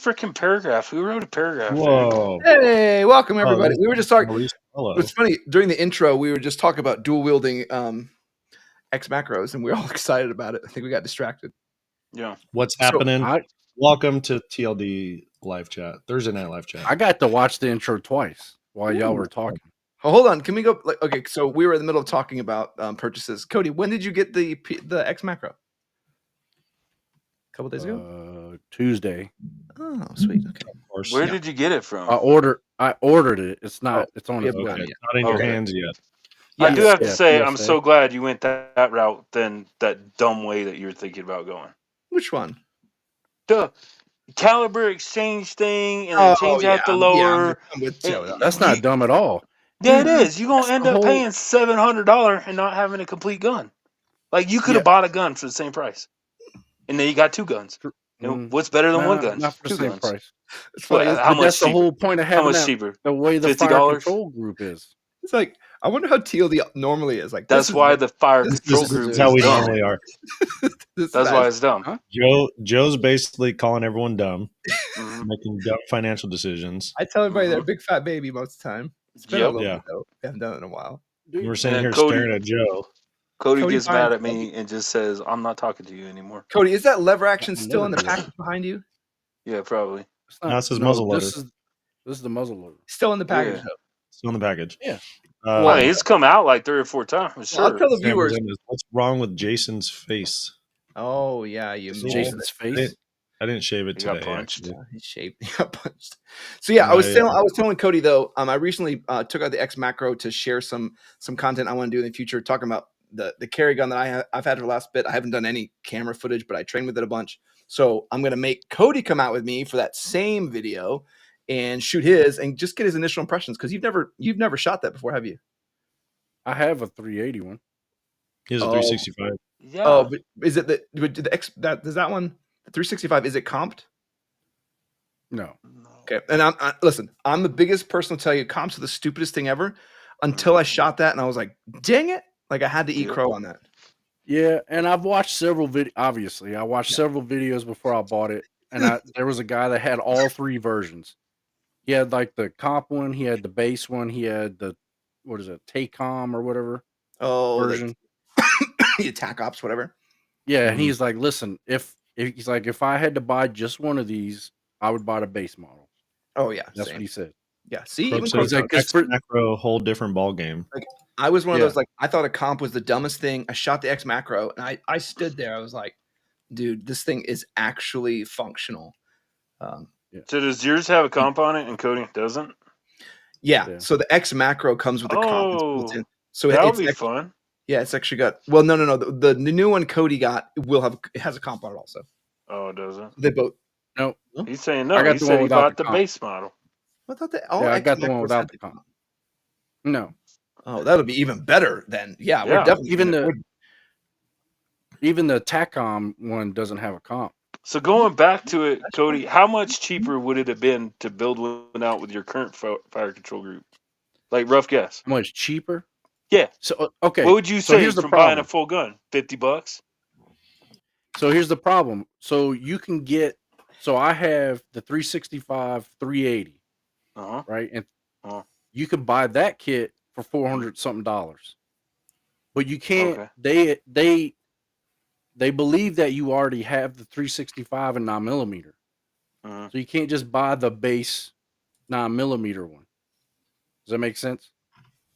freaking paragraph? Who wrote a paragraph? Whoa. Hey, welcome everybody. that's We were just talking. Hello. It's funny, during the intro, we were just talking about dual wielding X macros, and we were all excited about it. I think we got distracted. Yeah. What's So, happening? Welcome to TLD live chat, Thursday night live chat. I got to watch the intro twice while y'all Ooh. were talking. Oh, hold on. Can we go? Okay, so we were in the middle of talking about purchases. Cody, when did you get the X macro? A couple days ago. Tuesday. Oh, sweet. Okay. Of course. Where did you get it from? I ordered it. It's not. It's on yeah, its way. Okay. Not in your hands yet. I do have to say, PSA. I'm so glad you went that route than that dumb way that you were thinking about going. Which one? The caliber exchange thing and then change out the lower. I'm with you. That's not dumb at all. Yeah, it is. You're gonna That's end the up whole- paying $700 and not having a complete gun. Like you could have bought a gun for the same price, and then you got two guns. You know, what's better than one gun? Not for the Two same guns. price. It's funny. How much That's the cheaper? whole point of How having much that, cheaper? the way the fire $50? control group is. It's like, I wonder how TLD normally is. Like That's why the fire control group This is how we dumb. normally are. That's why it's dumb. Huh? Joe's basically calling everyone dumb, Mhm. making dumb financial decisions. I tell everybody they're a big fat baby most of the time. It's been a little bit though. We haven't done it in a while. We're sitting And here Cody- staring at Joe. Cody gets fine. mad at me and just says, "I'm not talking to you anymore." Cody, is that lever action still in the never do that. package behind you? Yeah, probably. It's not- No, it says muzzle loader. This is the muzzle loader. Still in the package Yeah. though. Still in the package. Yeah. Well, it's come out like 3 or 4 times. Well, I'll Sure. tell the Sam viewers. was in this, what's wrong with Jason's face? Oh yeah, you It's mold Jason's it. face. I didn't shave it He got today. punched. actually. Yeah, he shaved. He got punched. So yeah, I was My, telling Cody though. I recently took out the X macro to share some content I want to do in the future, talking about the carry gun that I've had for the last bit. I haven't done any camera footage, but I trained with it a bunch. So I'm gonna make Cody come out with me for that same video and shoot his and just get his initial impressions, because you've never shot that before, have you? I have a 380 one. he has a Oh. 365. Yeah. Oh, but is it the X that does that one? The 365, is it comped? No. Okay, and listen, I'm the biggest person to tell you comps are the stupidest thing ever until I shot that and I was like, dang it, like I had to eat crow on that. Yeah, and I've watched several videos. Obviously, I watched several videos before I bought it, and there was a guy that had all 3 versions. He had like the comp one, he had the base one, he had the Tacom or whatever version. The attack ops, whatever. Yeah, and he's like, listen, if I had to buy just one of these, I would buy the base model. Oh yeah, That's same. what he said. Yeah, see, Brooke even says Crow- like, 'cause X macro, whole different ball game. I was one of Yeah. those, like, I thought a comp was the dumbest thing. I shot the X macro and I stood there. I was like, dude, this thing is actually functional. So does yours have a comp on it and Cody doesn't? Yeah. So the X macro comes with the comp. It's built in. So That'll it's be actually, fun. yeah, it's actually got. Well, no. The new one Cody got it has a comp on it also. Oh, it doesn't. They both. No, He's saying no. I got He the said one he without bought the the comp. base model. I thought that. yeah, I got the one without the comp. No, Oh, that'll be even better then. Yeah, we're Yeah. definitely even the Tacom one doesn't have a comp. So going back to it, Cody, how much cheaper would it have been to build one out with your current fire control group? Like rough guess. How much cheaper? Yeah. So okay. What would you so say here's the from buying a problem. full gun? $50? So here's the problem. So you can get. So I have the 365 380, Uh-huh. right? And Uh-huh. you can buy that kit for $400 something, but you can't. Okay. They believe that you already have the 365 and 9mm, Uh-huh. so you can't just buy the base 9mm one. Does that make sense?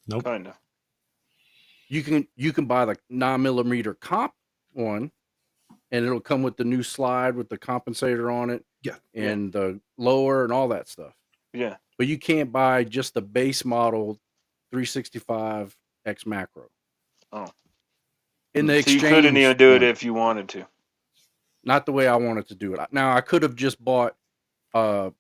Nope. Kinda. You can buy the 9mm comp one, and it'll come with the new slide with the compensator on it, and the lower and all that stuff. Yeah. But you can't buy just the base model 365 X macro. Oh. In the So you exchange, couldn't even do it if you wanted to. not the way I wanted to do it. Now I could have just bought the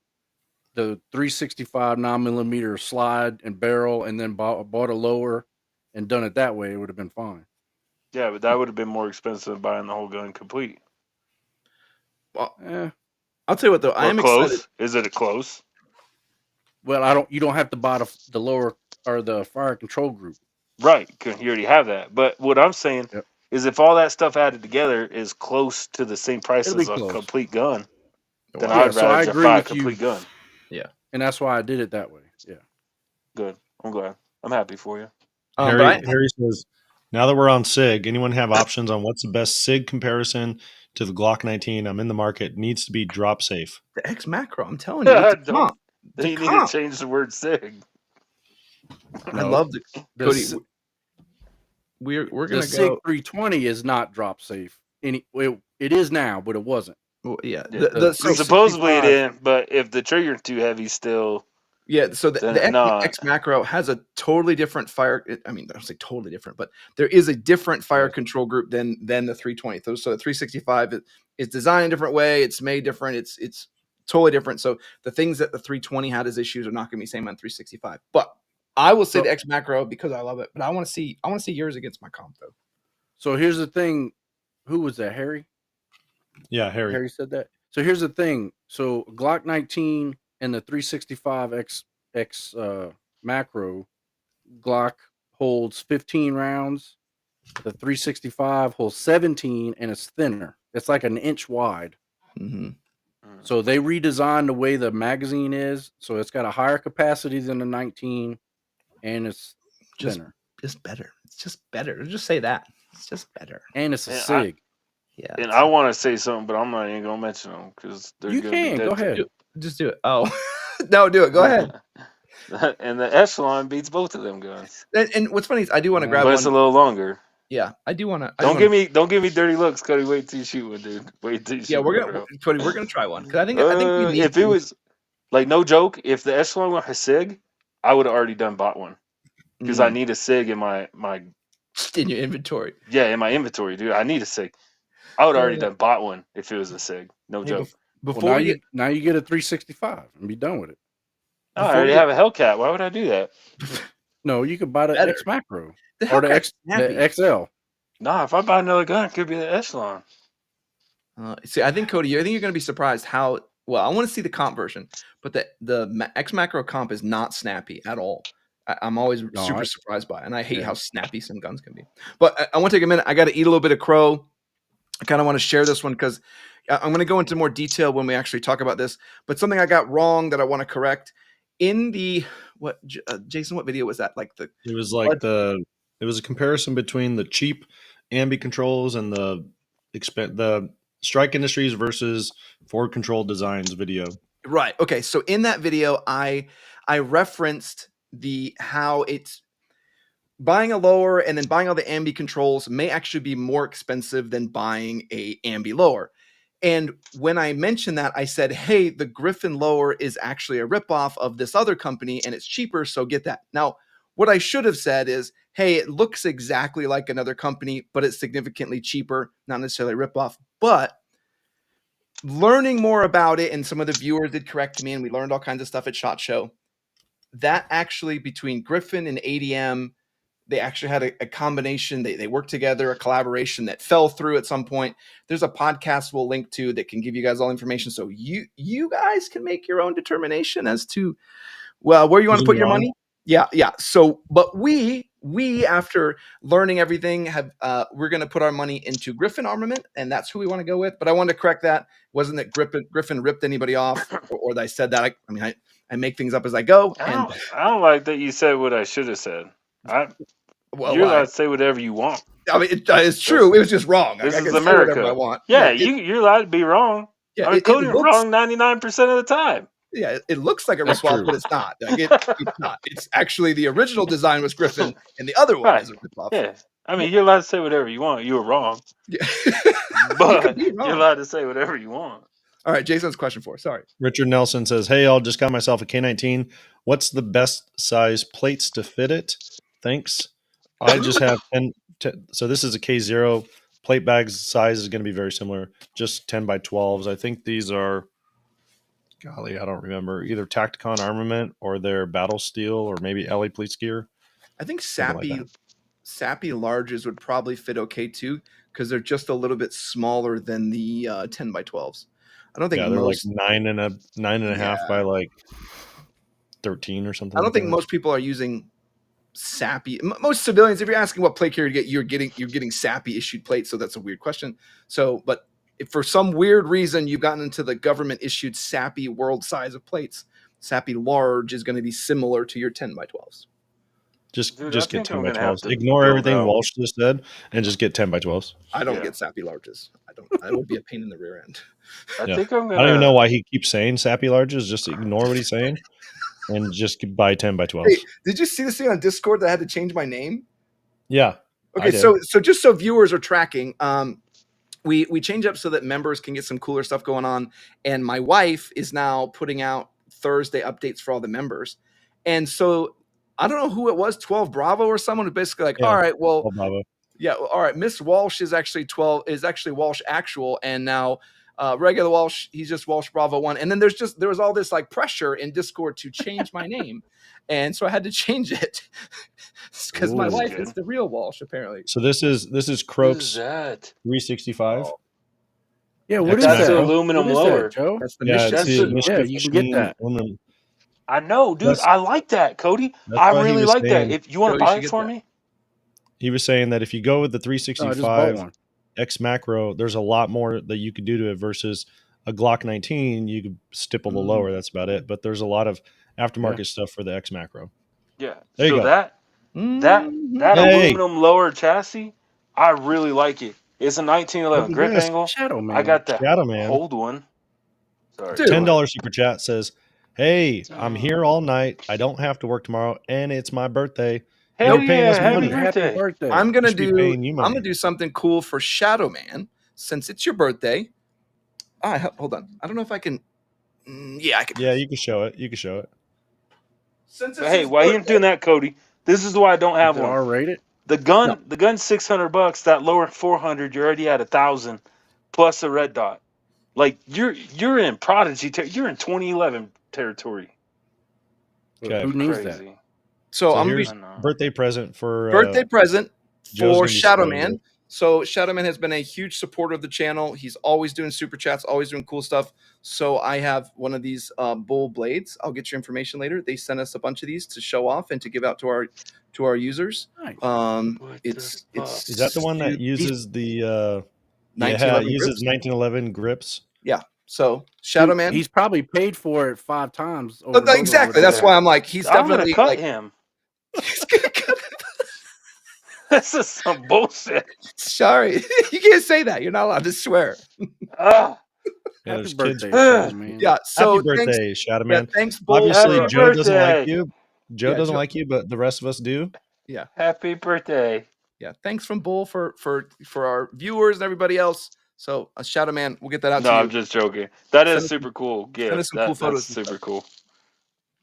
365 9mm slide and barrel, and then bought a lower and done it that way. It would have been fine. Yeah, but that would have been more expensive than buying the whole gun complete. Well, Eh. I'll tell you what though, I am close. excited. Is it a close? Well, you don't have to buy the lower or the fire control group. Right, because you already have that. But what I'm saying is if all that stuff added together is close to the same price It'll be as a close. complete gun. then Yeah, I'd so I rather just agree buy a with you. complete gun. Yeah. And that's why I did it that way. Yeah. Good. I'm glad. I'm happy for you. Harry says, now that we're on SIG, anyone have options on what's the best SIG comparison to the Glock 19? I'm in the market. Needs to be drop safe. The X Macro, I'm telling you, it's a comp. It's a You need to comp. change the word SIG. I love the Cody. The, We're the gonna SIG go. 320 is not drop safe. It is now, but it wasn't. Well, yeah. The Supposedly it 365 isn't, but if the trigger's too heavy, still. Yeah, so the X Macro has a totally different fire. I mean, I don't say totally different, but there is a different fire control group than the 320. So the 365 is designed a different way. It's made different. It's totally different. So the things that the 320 had as issues are not going to be same on 365. But I will say the X Macro because I love it. But I want to see yours against my comp though. So here's the thing. Who was that? Harry? Yeah, Harry. Harry said that. So here's the thing. So Glock 19 and the 365 X macro, Glock holds 15 rounds. The 365 holds 17 and it's thinner. It's like an inch wide. Mm-hmm. So they redesigned the way the magazine is. So it's got a higher capacity than the 19 and it's thinner. Just better. It's just better. Just say that. It's just better. And it's a SIG. Yeah. And I want to say something, but I'm not even going to mention them because they're you going to be can. dead. Go ahead. Just do it. Oh, no, do it. Go ahead. And the Echelon beats both of them guns. And what's funny is I do want to grab but one. It's a little longer. Yeah, I do want to. Don't give me dirty looks, Cody. Wait till you shoot one, dude. Wait till you shoot one. Cody, we're gonna try one because I think we need if it was like no joke, if the Echelon were a SIG, I would have already bought one because I need a SIG in my in your inventory. Yeah, in my inventory, dude. I need a SIG. I would have already bought one if it was a SIG. No joke. Before now you get a 365 and be done with it. I already have a Hellcat. Why would I do that? No, you could buy the X Macro or the XL. Nah, if I buy another gun, it could be the Echelon. See, I think Cody, I think you're going to be surprised how well. I want to see the comp version, but the X Macro comp is not snappy at all. I'm always super surprised by it, and I hate how snappy some guns can be. But I want to take a minute. I got to eat a little bit of crow. I kind of want to share this one because I'm going to go into more detail when we actually talk about this. But something I got wrong that I want to correct in the Jason, what video was that? It was a comparison between the cheap ambi controls and the Strike Industries versus Ford Control Designs video. Right. Okay. So in that video, I referenced how it's buying a lower and then buying all the ambi controls may actually be more expensive than buying a ambi lower. And when I mentioned that, I said, hey, the Griffin lower is actually a ripoff of this other company and it's cheaper. So get that. Now, what I should have said is, hey, it looks exactly like another company, but it's significantly cheaper, not necessarily a ripoff. But learning more about it, and some of the viewers did correct me, and we learned all kinds of stuff at SHOT Show, that actually between Griffin and ADM, they actually had a combination. They worked together, a collaboration that fell through at some point. There's a podcast we'll link to that can give you guys all information. So you guys can make your own determination as to, where you want to put your money. Yeah. So, but we after learning everything we're going to put our money into Griffin Armament, and that's who we want to go with. But I wanted to correct that. It wasn't that Griffin ripped anybody off or that I said that. I make things up as I go. I don't like that you said what I should have said. You're allowed to say whatever you want. I mean, it's true. It was just wrong. This is America. I want. Yeah, you're allowed to be wrong. Yeah, Cody's wrong 99% of the time. Yeah, it looks like a ripoff, but it's not. It's not. It's actually the original design was Griffin, and the other one is a ripoff. Yeah, I mean, you're allowed to say whatever you want. You were wrong. Yeah. But you're allowed to say whatever you want. All right, Jason's question for us. Sorry. Richard Nelson says, hey, I just got myself a K19. What's the best size plates to fit it? Thanks. I just have 10. So this is a K0. Plate bag size is going to be very similar, just 10 by 12s. I think these are, golly, I don't remember, either Tacticon Armament or their Battle Steel or maybe LA Police Gear. I think Sappy larges would probably fit okay too because they're just a little bit smaller than the 10 by 12s. I don't think they're like 9.5 by like 13 or something. I don't think most people are using Sappy. Most civilians, if you're asking what plate carrier to get, you're getting Sappy issued plates. So that's a weird question. So, but if for some weird reason you've gotten into the government issued SAPI world size of plates, SAPI large is going to be similar to your 10x12s. Just Dude, get I think 10 I'm by gonna have 12s. to Ignore build everything out- Walsh just said and just get 10 by 12s. I don't Yeah. get SAPI larges. I don't. That would be a pain in the rear end. I Yeah. think I'm gonna. I don't even know why he keeps saying sappy larges. Just ignore what he's saying and just buy 10 by 12s. Hey, did you see this thing on Discord that I had to change my name? Yeah. I Okay, did. so just so viewers are tracking, we change up so that members can get some cooler stuff going on, and my wife is now putting out Thursday updates for all the members, and so I don't know who it was, 12 Bravo or someone who basically like, Yeah. all right, well, Oh, Bravo. yeah, all right, Miss Walsh is actually Walsh actual, and now regular Walsh, he's just Walsh Bravo 1, and then there was all this like pressure in Discord to change my name, and so I had to change it because my Ooh. wife Good. is the real Walsh apparently. So this is What is Croaks that? 365. Oh, Yeah, what is That's that? the aluminum What is lower. that, Joe? that's the Yeah, mission. it's That's the the- Michigan yeah, you can get machine that. aluminum. I know, dude. That's- I like that, Cody. That's I why he really was like saying- that. If you want Joe, to you buy should it get for that. me, He was saying that if you go with the No, I just bought 365 one. X macro, there's a lot more that you could do to it versus a Glock 19. You could stipple the lower. That's about it. But there's a lot of aftermarket stuff for the X macro. yeah. There you so go. that Mhm. Hey. aluminum lower chassis, I really like it. It's a 1911 Look at grip this. angle. Shadow Man. I got the Shadow Man. hold one. Sorry. Dude. $10 super chat says, "Hey, I'm here all night. I don't have to work tomorrow, and it's my birthday. Hell You're paying yeah! us Happy money. birthday. Happy birthday. I'm gonna should be do paying you money. something cool for Shadow Man since it's your birthday. Hold on. I don't know if I can. Yeah, I can. Yeah, you can show it. You can show it. Since But it's hey, his why you ain't birthday- doing that, Cody? This is why I don't have Is it one. R-rated? The gun's $600. That lower 400, you're already at 1,000 plus a red dot. Like you're in Prodigy. You're in 2011 territory. Okay. Who needs that? Crazy. So So I'm gonna here's be I know. birthday present for birthday present Joe's for gonna be Shadow spoiled. Man. So Shadow Man has been a huge supporter of the channel. He's always doing super chats, always doing cool stuff. So I have one of these bull blades. I'll get your information later. They sent us a bunch of these to show off and to give out to our users. Nice. What It's the fuck? Is that the one that uses the 1911 it uses grips. 1911 grips? Yeah. So Shadow Man. He's probably paid for it 5 times. Over and over Exactly. with That's that. why I'm like, he's I'm gonna definitely cut like, him. he's gonna cut it. This is some bullshit. Sorry, you can't say that. You're not allowed to swear. Ah, Yeah, Happy there's birthday, kids. Shadow Man. Yeah. So Happy birthday, Shadow Man. Thanks, Bull. Obviously, Happy Joe doesn't like birthday. you. Joe Yeah, doesn't Joe- like you, but the rest of us do. happy birthday. Yeah. Thanks from Bull for our viewers and everybody else. So Shadow Man, we'll get that out No, to you. I'm just joking. That Send is us super cool. send Gift. us some cool photos That's and super cool.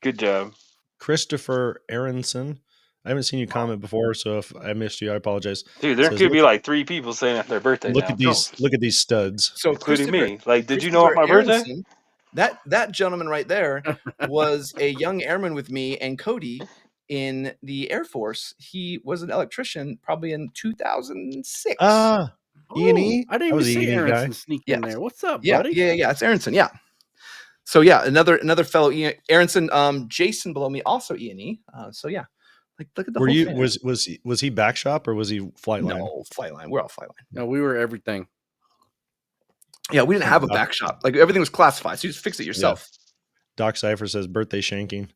Good job. Christopher Aronson. I haven't seen you comment before, so if I missed you, I apologize. Dude, there Says, could be like 3 people saying it's their birthday Look now. at these. Look at these studs. So Including Christopher- me. Like, did you know it's my Christopher birthday? Aronson, that gentleman right there was a young airman with me and Cody in the Air Force. He was an electrician probably in 2006. Ah, E&E? I didn't I even was an see E&E guy. Aronson sneak in Yes. there. What's up, yeah, buddy? yeah, it's Aronson. Yeah. So yeah, another fellow Aronson, Jason below me, also E&E. So yeah, like look at the Were whole you thing. was he back shop or was he flight line? No, flight line. We're all flight line. No, we were everything. Yeah, we didn't have a back shop. Like everything was classified. So you just fix it yourself. Doc Cypher says birthday shanking.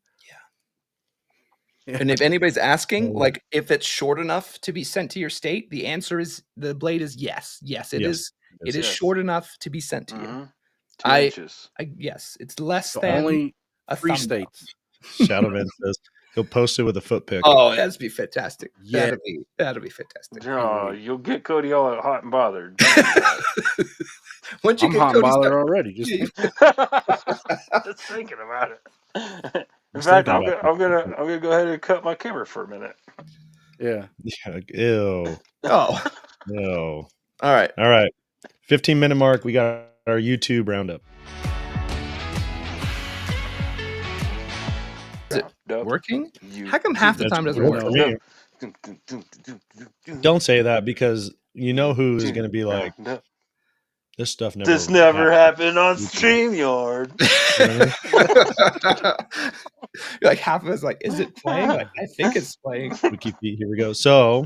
And if anybody's asking, Oh. like if it's short enough to be sent to your state, the answer is the blade is yes. Yes, it Yes, is. It is Yes. short enough to be sent to you. Mhm. 2 I- inches. Yes, it's less So than only a 3 thumb up. states. Shadowman says he'll post it with a foot pick. Oh, that'd be fantastic. Yeah. That'd be fantastic. Oh, you'll get Cody all hot and bothered. Once you I'm get hot and Cody's bothered stuff- already. Just Just thinking about it. In Just fact, thinking I'm gonna go ahead and cut my camera for a minute. yeah. Yeah, ew. Oh, Ew. all right. All right. 15-minute mark. We got our YouTube roundup. Is it Dub, working? you- How come half the That's time doesn't working work? for me. Don't say that because you know who is going to be like, this stuff never. This never happened on YouTube. StreamYard. You're like half of it's like, is it playing? Like, I think it's playing. Wiki feet. Here we go. So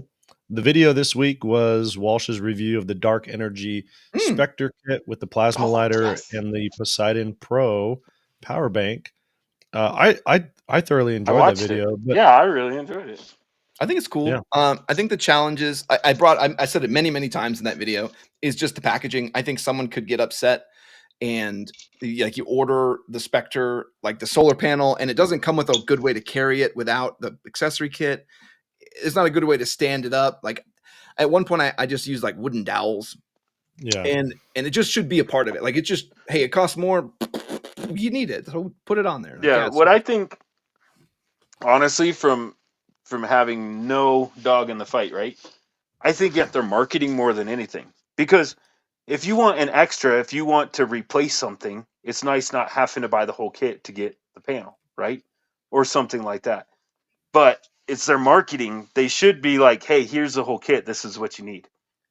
The video this week was Walsh's review of the Dark Energy Spectre kit with the plasma lighter and the Poseidon Pro power bank. I thoroughly enjoyed that video. But yeah, I really enjoyed it. I think it's cool. Yeah. I think the challenges I said it many times in that video is just the packaging. I think someone could get upset and like you order the Spectre, like the solar panel, and it doesn't come with a good way to carry it without the accessory kit. It's not a good way to stand it up. Like at one point I just used like wooden dowels. Yeah. And it just should be a part of it. Like it just, hey, it costs more. You need it. So put it on there. Like, yeah, what I think honestly from having no dog in the fight, right? I think they're marketing more than anything. Because if you want an extra, if you want to replace something, it's nice not having to buy the whole kit to get the panel, right? Or something like that. But it's their marketing. They should be like, hey, here's the whole kit. This is what you need.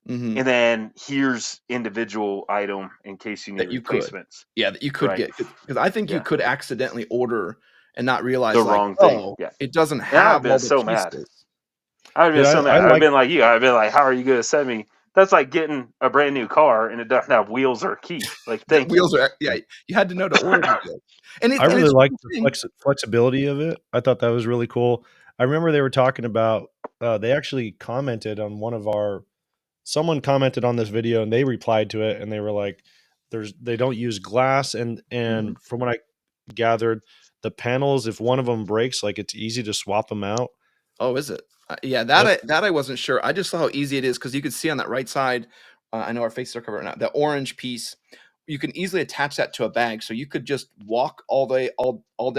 Mm-hmm. And then here's individual item in case you need replacements. Yeah, that you could get. Because I think you could accidentally order and not realize the wrong thing. It doesn't have I've been all the so pieces. mad. I've been so mad. I've been like you. I've been like, how are you going to send me? That's like getting a brand new car and it doesn't have wheels or a key. Like, thank you. Wheels are, you had to know to order it. And I really liked the flexibility of it. I thought that was really cool. I remember they were talking about, they actually commented on someone commented on this video and they replied to it and they were like, they don't use glass. And from what I gathered, the panels, if one of them breaks, like it's easy to swap them out. Oh, is it? That I wasn't sure. I just saw how easy it is because you could see on that right side. I know our faces are covered right now. The orange piece, you can easily attach that to a bag, so you could just walk all day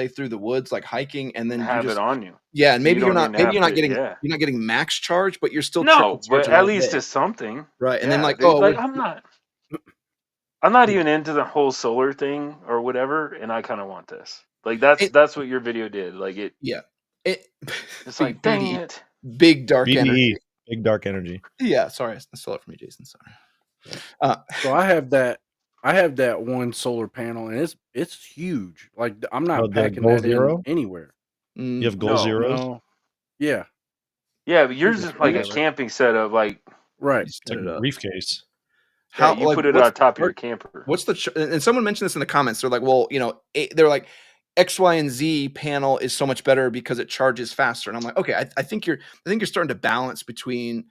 through the woods, like hiking, and then have it on you. Yeah, and maybe you're not getting max charge, but you're still but at least it's something, right? And then I'm not even into the whole solar thing or whatever, and I kind of want this. Like that's what your video did. Like it. Yeah. It's like dang it. Big dark energy. Big dark energy. Yeah, sorry, I stole it from you, Jason. Sorry. So I have that one solar panel, and it's huge. Like I'm not packing that in anywhere. You have Goal Zeros? No. Yeah. Yeah, but yours is like a camping setup, like right. It's like a briefcase. How you put it on top of your camper? What's and someone mentioned this in the comments. They're like, well, they're like, X, Y, and Z panel is so much better because it charges faster. And I'm like, okay, I think you're starting to balance between,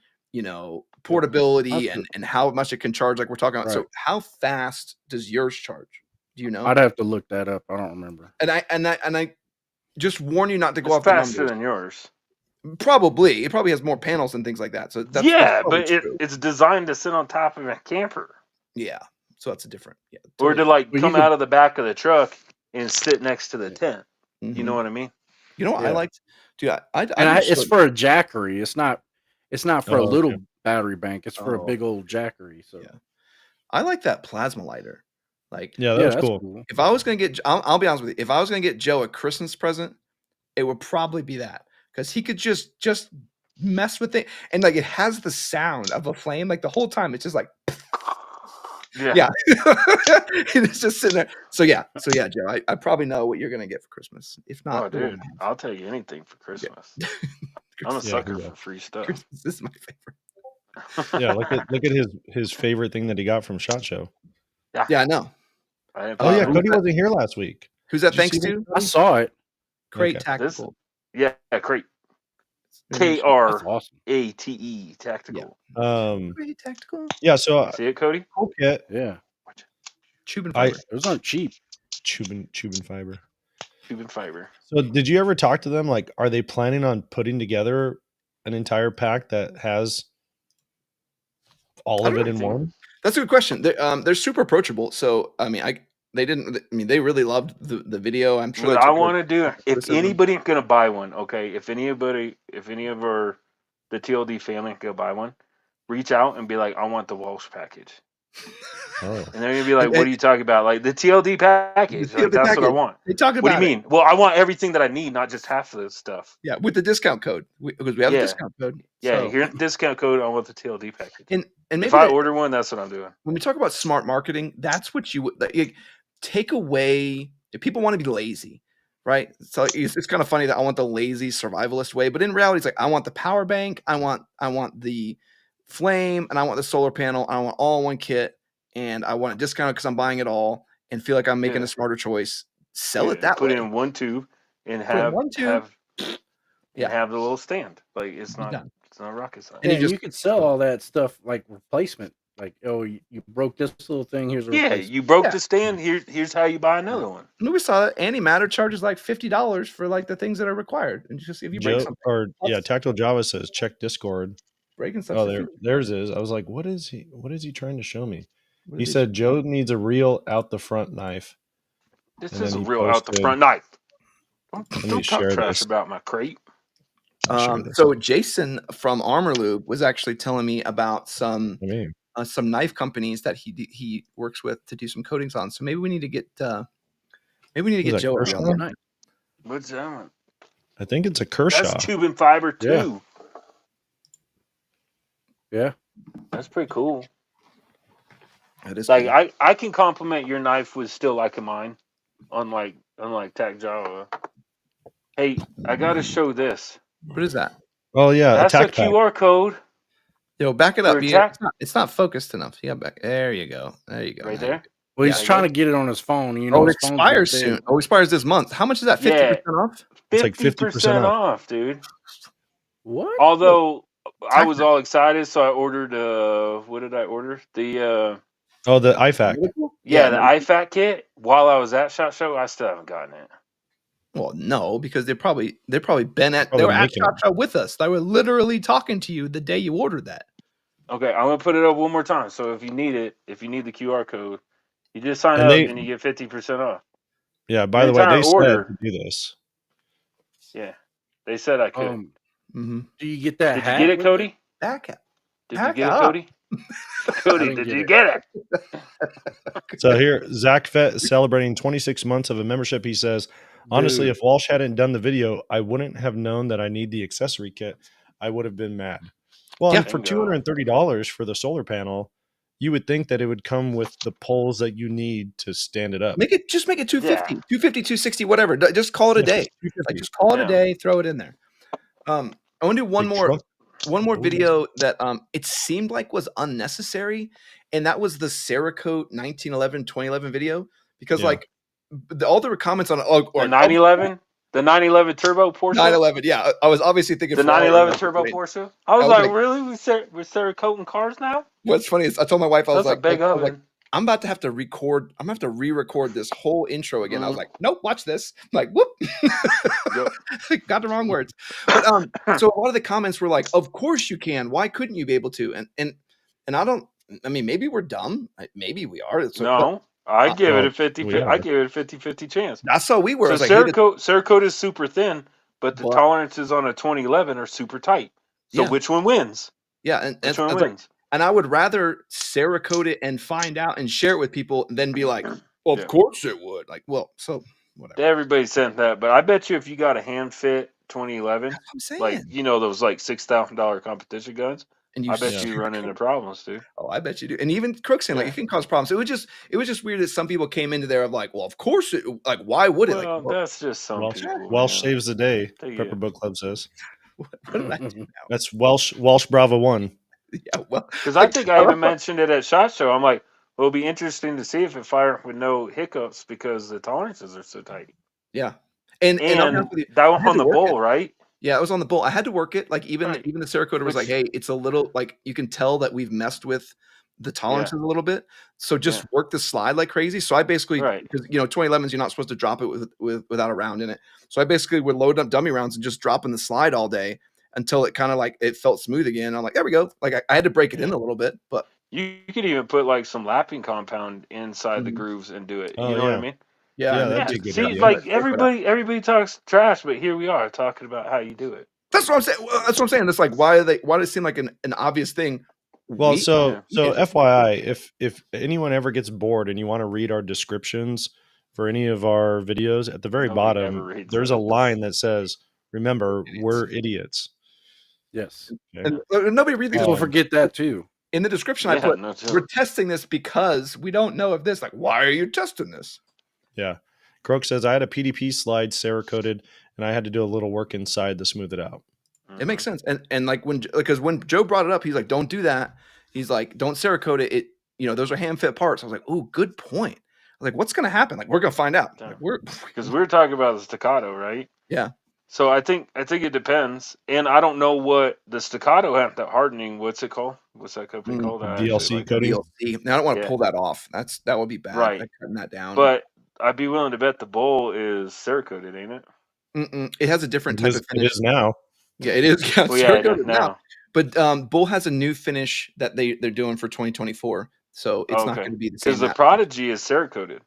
portability and how much it can charge, like we're talking about. Right. So how fast does yours charge? Do you know? I'd have to look that up. I don't remember. And I just warn you not to go off faster than yours. Probably. It probably has more panels and things like that. So that's but it's designed to sit on top of a camper. Yeah. So that's a different or to come out of the back of the truck and sit next to the tent. Mm-hmm. You know what I mean? You know what I liked? Dude, it's for a jackery. It's not for a little battery bank. It's for a big old jackery. So I like that plasma lighter. Like, that's cool. If I was gonna get, I'll be honest with you. If I was gonna get Joe a Christmas present, it would probably be that because he could just mess with it and like it has the sound of a flame like the whole time. It's just like. Yeah. It's just sitting there. So yeah, Joe, I probably know what you're gonna get for Christmas. If not, dude, I'll take anything for Christmas. Yeah. I'm a sucker for free stuff. Christmas is my favorite. Yeah, look at his favorite thing that he got from SHOT Show. Yeah, I know. Cody wasn't here last week. Who's that thanks to? I saw it. Crate Tactical. Crate. KRATE Tactical. Crate Tactical. Yeah, so see it, Cody? Okay. Yeah. Chubin fiber. Those aren't cheap. Chubin fiber. Chubin fiber. So did you ever talk to them? Like, are they planning on putting together an entire pack that has all of it in one? That's a good question. They're super approachable. So I mean, they really loved the video. I'm sure. What I want to do, if anybody's gonna buy one, okay, if any of the TLD family can buy one, reach out and be like, I want the Walsh package. And they're gonna be like, what are you talking about? Like the TLD package. That's what I want. They talk about. What do you mean? Well, I want everything that I need, not just half of the stuff. Yeah, with the discount code because we have a discount code. Yeah, here's the discount code. I want the TLD package. And maybe if I order one, that's what I'm doing. When we talk about smart marketing, that's what you take away. If people want to be lazy, right? So it's kind of funny that I want the lazy survivalist way, but in reality, it's like I want the power bank, I want the flame, and I want the solar panel. I want all in one kit, and I want it discounted because I'm buying it all and feel like I'm making a smarter choice. Sell it that put way. in one tube and Put in have one tube. have the little stand. Like it's not done. it's not rocket science. And you could sell all that stuff like replacement. Like, oh, you broke this little thing. Here's a replacement. You broke the stand. Here's how you buy another one. And we saw that antimatter charges like $50 for like the things that are required. And just if you break something, Tactical Java says check Discord. Breaking stuff. Oh, there's his. I was like, what is he trying to show me? He said Joe needs a real out the front knife. This is a real out the front knife. Don't talk trash about my crate. So Jason from Armor Lube was actually telling me about some knife companies that he works with to do some coatings on. So maybe we need to get Joe on that knife. What's that one? I think it's a Kershaw. That's tube and fiber too. Yeah. That's pretty cool. It is like cool. I can compliment your knife with still liking mine, unlike Tac Java. Hey, I gotta show this. What is that? Oh yeah, that's a QR code. Yo, back it up. It's not focused enough. Yeah, back there. You go. There you go. Right there. Well, he's trying to get it on his phone. You know, it expires soon. Oh, it expires this month. How much is that? 50% off. It's like 50% off, dude. What? Although I was all excited, so I ordered. What did I order? The the IFAC. Yeah, the IFAC kit. While I was at SHOT Show, I still haven't gotten it. Well, no, because they're probably been at they were at SHOT Show with us. They were literally talking to you the day you ordered that. Okay, I'm gonna put it up one more time. So if you need it, if you need the QR code, you just sign up and you get 50% off. Yeah. By the way, they said to do this. Yeah, they said I could. Do you get that? Did you get it, Cody? Back up. Did you get it, Cody? Cody, did you get it? So here, Zach Fett is celebrating 26 months of a membership. He says, honestly, if Walsh hadn't done the video, I wouldn't have known that I need the accessory kit. I would have been mad. Well, and for $230 for the solar panel, you would think that it would come with the poles that you need to stand it up. Just make it 250, 260, whatever. Just call it a day. Like, just call it a day. Throw it in there. I want to do one more video that it seemed like was unnecessary, and that was the Cerakote 1911-2011 video because all the comments on the 911. The 911 turbo Porsche? 911, yeah. I was obviously thinking the 911 turbo Porsche. I was like, really? We're Cerakoting cars now? What's funny is I told my wife, I was like, big oven. I'm about to have to record. I'm going to have to re-record this whole intro again. I was like, nope, watch this. I'm like, whoop. Got the wrong words. But so a lot of the comments were like, of course you can. Why couldn't you be able to? And I mean, maybe we're dumb. Maybe we are. No. I give it a 50-50 chance. That's how we were. So Cerakote is super thin, but the tolerances on a 2011 are super tight. So which one wins? Yeah, which one wins? And I would rather Cerakote it and find out and share it with people than be like, well, of course it would. Like, well, so whatever. Everybody said that, but I bet you if you got a hand fit 2011, like those like $6,000 competition guns. And I bet you run into problems, dude. Oh, I bet you do. And even Crooks saying, like, it can cause problems. It was just weird that some people came into there of like, well, of course it, like, why would it? Well, that's just some people. Welsh saves the day. Prepper Book Club says. What did I do now? That's Welsh Bravo 1. Yeah, well, because I think I even mentioned it at SHOT Show. I'm like, well, it'll be interesting to see if it fires with no hiccups because the tolerances are so tight. Yeah, and that was on the Bull, right? Yeah, it was on the Bull. I had to work it. Like even the Cerakote was like, hey, it's a little like you can tell that we've messed with the tolerances a little bit. So just work the slide like crazy. So I basically because 2011s you're not supposed to drop it without a round in it. So I basically would load up dummy rounds and just drop in the slide all day until it kind of like it felt smooth again. I'm like, there we go. Like I had to break it in a little bit, but you could even put like some lapping compound inside the grooves and do it. You know what I mean? Yeah, that'd be a good See, idea. like everybody talks trash, but here we are talking about how you do it. That's what I'm saying. That's what I'm saying. It's like why does it seem like an obvious thing? Well, so FYI, if anyone ever gets bored and you want to read our descriptions for any of our videos, at the very bottom, there's a line that says, "Remember, we're idiots." Yes, and nobody reads these. People forget that too. In the description, I put, "We're testing this because we don't know if this. Like, why are you testing this?" Yeah. Croak says I had a PDP slide Cerakoted, and I had to do a little work inside to smooth it out. It makes sense. And like when Joe brought it up, he's like, "Don't do that." He's like, "Don't Cerakote it." It, you know, those are hand fit parts. I was like, "Oh, good point." I was like, "What's gonna happen?" Like, we're gonna find out. Yeah. Like, we're because we're talking about the staccato, right? Yeah. So I think it depends, and I don't know what the staccato have that hardening. What's it called? What's that company called? I actually DLC like that. coating. DLC. Now I don't want to Yeah. pull that off. That would be bad. Right. Like, cutting that down. But I'd be willing to bet the bowl is Cerakoted, ain't it? It has a different type of It finish. is now. Yeah, it is. Yeah, Well, yeah, it Cerakoted is now. But Bull has a new finish that they're doing for 2024, so it's not going to be the same. Because the Prodigy is Cerakoted.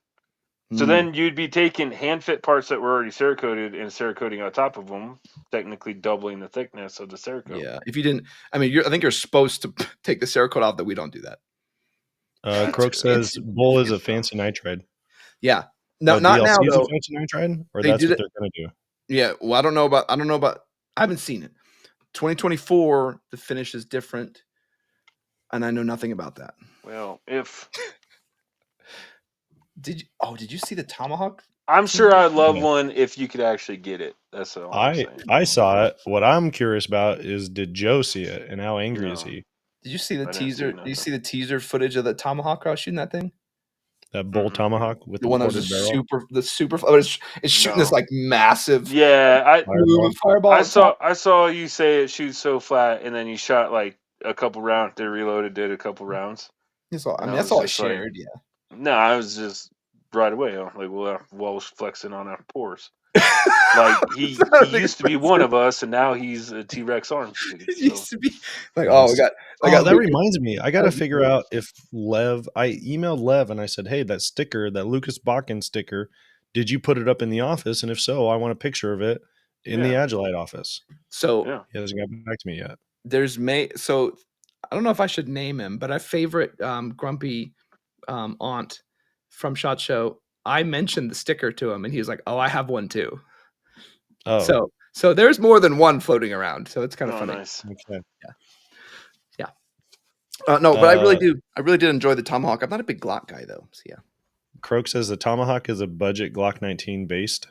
So Mm. then you'd be taking hand fit parts that were already Cerakoted and Cerakoting on top of them, technically doubling the thickness of the Cerakote. Yeah, if you didn't, I mean, I think you're supposed to take the Cerakote off. That we don't do that. Croak says Bull is a fancy nitride. Yeah, no, not DLC now is though. a fancy nitride, or They that's did what it- they're going to do. Yeah, well, I don't know about. I haven't seen it. 2024, the finish is different, and I know nothing about that. Well, if did you see the Tomahawk? I'm sure I'd love one if you could actually get it. That's all I'm saying. I saw it. What I'm curious about is, did Joe see it, and how angry is No. he? Did you see the I didn't see teaser? nothing. Did you see the teaser footage of the Tomahawk while shooting that thing? That Bull Tomahawk with The one that was ported just barrel? super. It's shooting this No. like massive Yeah, fireball. I saw you say it shoots so flat, and then you shot like a couple rounds. They reloaded, did a couple rounds. That's all. I mean, And I that's was all I just like- shared. Yeah. No, I was just right away. I'm like, well, Walsh flexing on our pores. Like he used to be one of us, and now he's a T-Rex arm. It used to be like, oh, Nice. I got that Lucas. reminds me. I got to figure out if Lev. I emailed Lev and I said, "Hey, that sticker, that Lucas Bakken sticker, did you put it up in the office? And if so, I want a picture of it in the Agilite office." So Yeah. He hasn't got back to me yet. So I don't know if I should name him, but I favorite grumpy aunt from SHOT Show. I mentioned the sticker to him, and he was like, "Oh, I have one too." Oh, So there's more than one floating around. So it's kind of funny. Nice. okay. No, but I really did enjoy the Tomahawk. I'm not a big Glock guy though. So yeah. Croak says the Tomahawk is a budget Glock 19 based.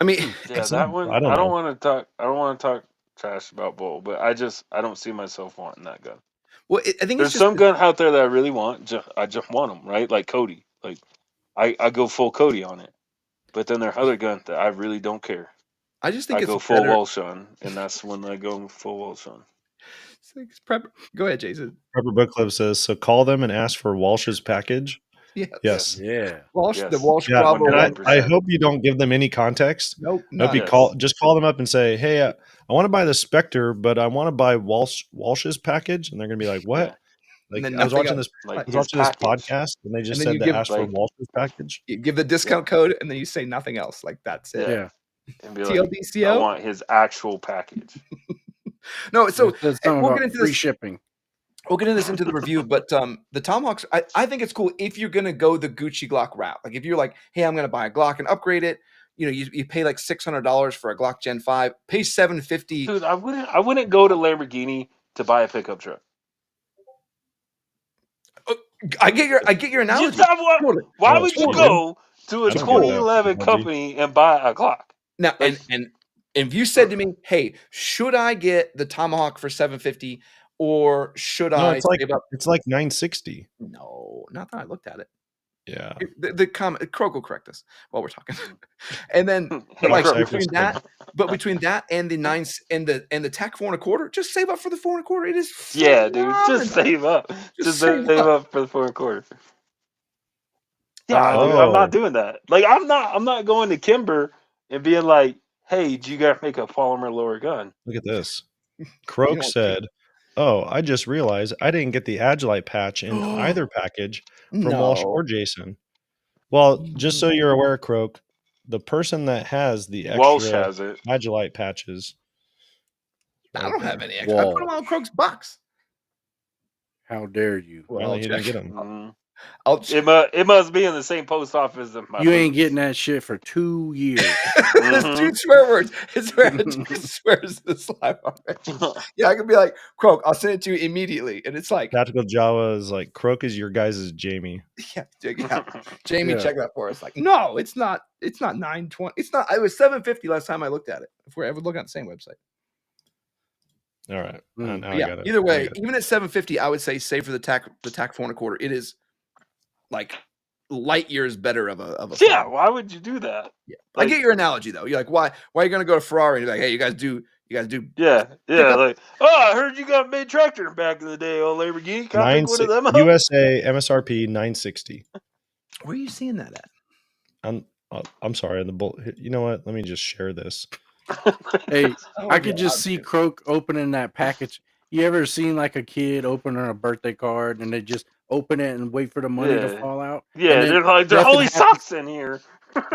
I mean, Yeah, that one. I don't I don't know. want to talk. I don't want to talk trash about Bull, but I don't see myself wanting that gun. well, I think There's it's just some gun out there that I really want. I just want them, right? Like Cody. Like I go full Cody on it. But then there are other guns that I really don't care. I just think I it's go full better. Walsh on, and that's when I go full Walsh on. It's prep. Go ahead, Jason. Prepper Book Club says, so call them and ask for Walsh's package. Yes. Yeah. Walsh, Yes. the Walsh Yeah, Bravo. and 100%. I hope you don't give them any context. Nope. Hope you none. just call them up and say, "Hey, I want to buy the Spectre, but I want to buy Walsh's package," and they're gonna be like, "What?" Yeah. Like And then I was nothing watching else. this. Like I was his watching this package. podcast, and they just And then said you to give, ask for like- Walsh's package. You give the discount code, and then you say nothing else. Like that's it. Yeah. And be like, I TLDCO. want his actual package. No, so There's something we'll about get into free this. shipping. We'll get into this into the review, but the Tomahawks, I think it's cool if you're gonna go the Gucci Glock route. Like if you're like, hey, I'm gonna buy a Glock and upgrade it. You know, you pay like $600 for a Glock Gen 5, pay $750. Dude, I wouldn't go to Lamborghini to buy a pickup truck. I get your analogy. Totally. Why No, would you totally. go to a I don't get that 2011 analogy. company and buy a Glock? Now, Like- and if you said to me, hey, should I get the Tomahawk for $750 or should No, I it's like save up? it's like $960. No, not that I looked at it. Yeah. The comment, Croak will correct us while we're talking. And then, Hey, but like Croak. between that and the nine and the TAC 4.25, just save up for the 4.25. It is Yeah, dude, just phenomenal. save up. Just save up for the 4.25. Yeah, dude, I'm Oh. not doing that. Like, I'm not going to Kimber and being like, "Hey, do you guys make a polymer lower gun?" Look at this. Croak don't said, "Oh, I just realized I didn't get the Agilite patch in either package from Walsh or Jason." Well, just so you're aware, Croak, the person that has the Walsh extra has it. Agilite patches. I don't have any extra. I put them on Croak's box. How dare you? Well, he didn't get them. Mhm. It must be in the same post office as my You ain't boots. getting that shit for 2 years. There's 2 swear words. It's where 2 swears in the slime already. Yeah, I could be like, Croak, I'll send it to you immediately. And it's like, Tactical Java is like Croak is your guys' Jamie. yeah. Jamie, Yeah. check that for us. Like, no, it's not 920. It's not. It was 750 last time I looked at it. If we're ever looking at the same website. All right. Mm. Now But yeah. I got it. Either Now I way, got it. even at 750, I would say save for the TAC 4.25. It is like light years better of a Yeah, phone. why would you do that? Yeah. Like- I get your analogy though. You're like, why are you gonna go to Ferrari? And you're like, hey, you guys do Yeah, up- like, oh, I heard you got made tractor back in the day, old Lamborghini. Can I pick one of them up? USA MSRP 960. where are you seeing that at? I'm sorry. The bull. You know what? Let me just share this. Hey, Oh, I could yeah, just see Croak opening that package. You ever seen like a kid opening a birthday card and they just open it and wait for the money to Yeah. fall out? Yeah, And then they're like, there's nothing holy happens. socks in here.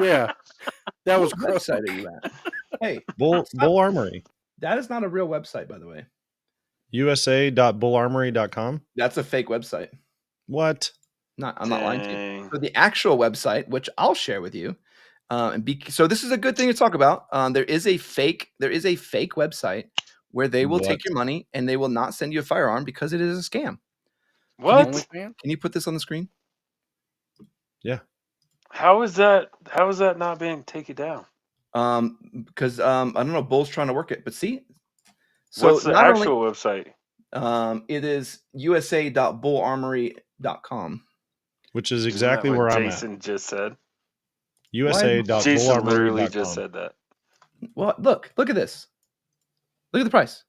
Yeah, that was What Croak. website are you at? Hey, Bull Armory. that is not a real website, by the way. USA.bullarmory.com. That's a fake website. What? I'm not lying to you. Dang. So the actual website, which I'll share with you, so this is a good thing to talk about. There is a fake website where they will take your money and they will not send you a firearm because it is a scam. What? OnlyFans? Can you put this on the screen? Yeah. How is that not being taken down? Because I don't know, Bull's trying to work it, but see. So What's the not actual website? it is usa.bullarmory.com. Which is Isn't exactly that what where Jason just said. I'm at. Jason literally just USA.bullarmory.com. said that. Well, look at this. Look at the price.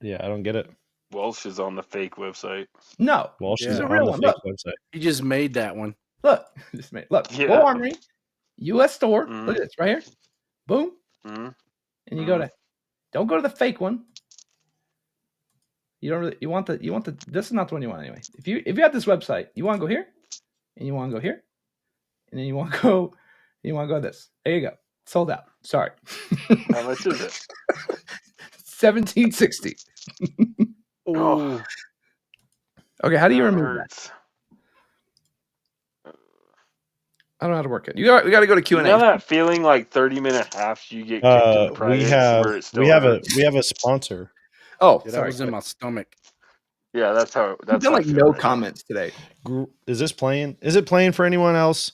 Yeah, I don't get it. Walsh is on the fake website. No, Walsh Yeah. is It's a on real the one. fake Look. website. He just made that one. look, Yeah. Bull Armory, U.S. store. Mhm. Look at this right here. Boom, Mhm. and you go to. Don't go to the fake one. You don't really. You want the. This is not the one you want anyway. If you have this website, you want to go here, and you want to go here, and then you want to go. You want to go this. There you go. Sold out. Sorry. How much is it? 1760. Oh. Okay, how do you That remove that? hurts. I don't know how to work it. We got to go to Q You and know A. that feeling like 30-minute halves you get kicked in the privates where it still hurts? we have a sponsor. Oh, Yeah, that sorry. was in my stomach. Yeah, that's how. You've That's done how I like feel no right now. comments today. Is this playing? Is it playing for anyone else?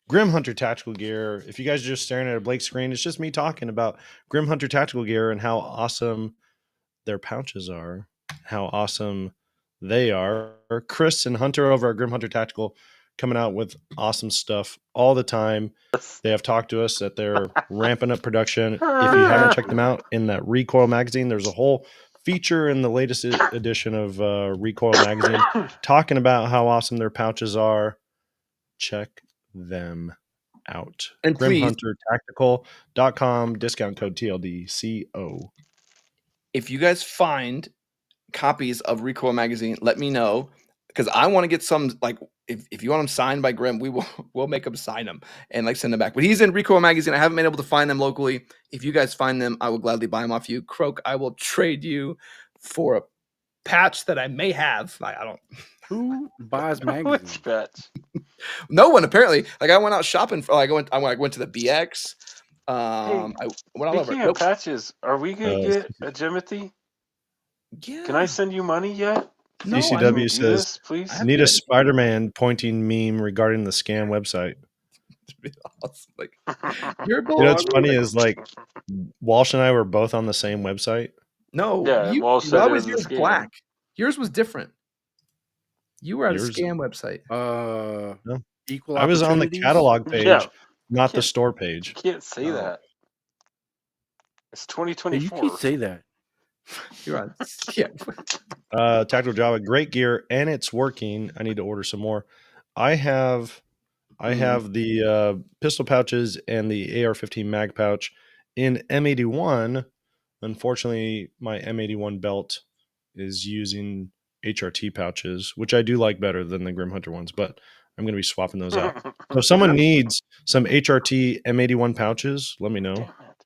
Grim Hunter Tactical Gear. If you guys are just staring at a blank screen, it's just me talking about Grim Hunter Tactical Gear and how awesome their pouches are, how awesome they are. Chris and Hunter over at Grim Hunter Tactical coming out with awesome stuff all the time. They have talked to us that they're ramping up production. If you haven't checked them out, in that Recoil magazine, there's a whole feature in the latest edition of Recoil magazine talking about how awesome their pouches are. Check them out. And please, GrimHunterTactical.com, discount code TLDCO. if you guys find copies of Recoil magazine, let me know, because I want to get some. Like, if you want them signed by Grim, we'll make them sign them and like send them back. But he's in Recoil magazine. I haven't been able to find them locally. If you guys find them, I will gladly buy them off you. Croak, I will trade you for a patch that I may have. I don't. Who buys Which magazines? patch? No one apparently. Like, I went out shopping for. Like, I went to the BX. I went all over. Speaking of patches, are we gonna get a Jimothy? Yeah. Can I send you money yet? No, CCW Can we do says, this, please. I have need to- a Spider-Man pointing meme regarding the scam website. Like, you're You know what's funny is like Walsh and I were both on the same website. no. Yeah, you, Walsh said why it was was a yours scam. black? Yours was different. You were at Yours- a scam website. No. Equal I was on the opportunities? catalog page, Yeah. not the Can't- store You page. can't say Oh. that. It's Hey, you 2024. can't say that. You're on. Yeah. Tactical Java, great gear, and it's working. I need to order some more. I have the pistol pouches and the AR-15 mag pouch in M81. Unfortunately, my M81 belt is using HRT pouches, which I do like better than the Grim Hunter ones, but I'm going to be swapping those out. So if someone needs some HRT M81 pouches, let me know. Damn it.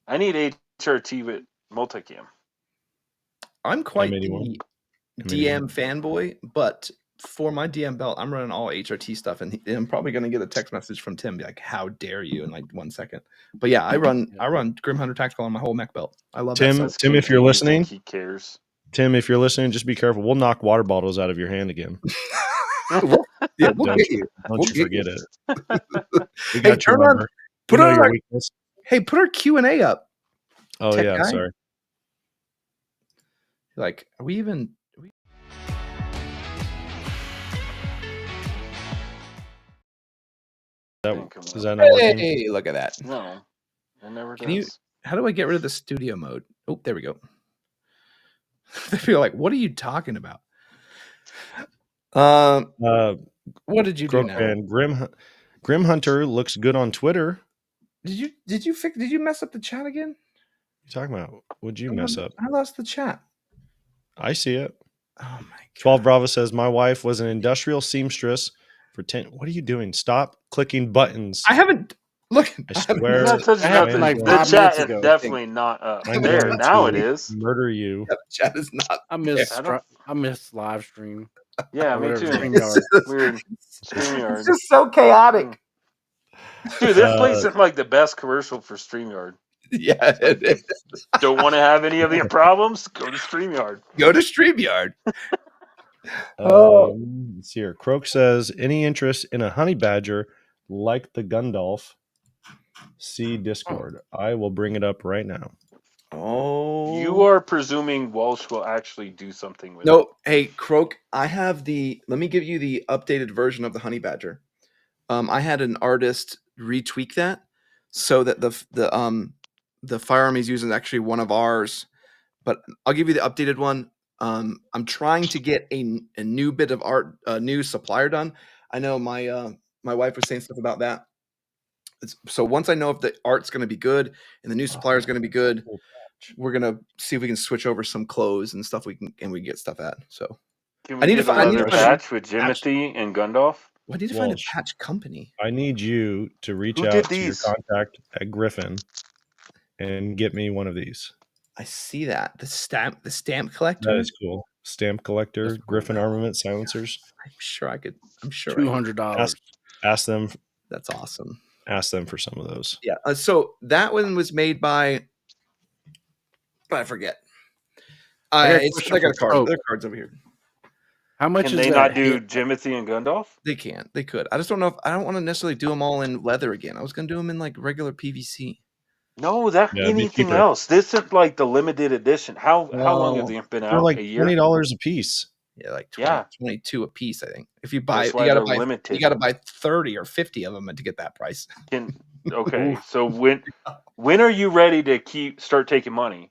I need HRT with multicam. I'm quite M81. DM fanboy, but for my DM belt, I'm running all HRT stuff, and I'm probably going to get a text message from Tim, be like, "How dare you?" in like 1 second. But yeah, I run Grim Hunter Tactical on my whole mech belt. I love Tim. that. Tim, if you're listening, he cares. Tim, if you're listening, just be careful. We'll knock water bottles out of your hand again. We'll get you. Don't you forget it. We Hey, got your number. Put our weakness. Hey, put our Q&A up. Oh Tech yeah, guy? sorry. Like, are we even? Is that not working? Hey, look at that. No, it never does. How do I get rid of the studio mode? Oh, there we go. They feel like, what are you talking about? What did you do now? And Grim Hunter looks good on Twitter. Did you mess up the chat again? What are you talking about? What'd you mess up? I lost the chat. I see it. Oh my god. 12 Bravo says my wife was an industrial seamstress for 10. What are you doing? Stop clicking buttons. I haven't. Look, I swear. The chat is definitely not up. There, now it is. Murder you. Yeah, the chat is not. I miss live stream. Yeah, me too. Weird. StreamYard. It's just so chaotic. Dude, this place is like the best commercial for StreamYard. Yeah, it is. Don't want to have any of your problems? Go to StreamYard. Go to StreamYard. Let's see here. Croak says, any interest in a honey badger like the Gundalf? See Discord. I will bring it up right now. Oh. You are presuming Walsh will actually do something with it. No, hey, Croak, I have let me give you the updated version of the honey badger. I had an artist retweak that so that the firearm he's using is actually one of ours, but I'll give you the updated one. I'm trying to get a new bit of art, a new supplier done. I know my wife was saying stuff about that. So once I know if the art's going to be good and the new supplier is going to be good, we're going to see if we can switch over some clothes and stuff we can get stuff at. So I need to find a patch with Jimothy and Gundalf. I need to find a patch company. I need you to reach out to your contact at Griffin and get me one of these. I see that. The stamp collector. That is cool. Stamp collector, Griffin armament silencers. I'm sure I could. I'm sure $200. Ask them. That's awesome. Ask them for some of those. Yeah. So that one was made by. I forget. I got a card. There are cards over here. How much can they not do Jimothy and Gundalf? They can. They could. I just don't know if I don't want to necessarily do them all in leather again. I was going to do them in like regular PVC. No, anything else. This is like the limited edition. How long have they been out? They're like a year? $20 a piece. Yeah, like 22 a piece, I think. If you buy, you got to buy 30 or 50 of them to get that price. Okay, so when are you ready to start taking money?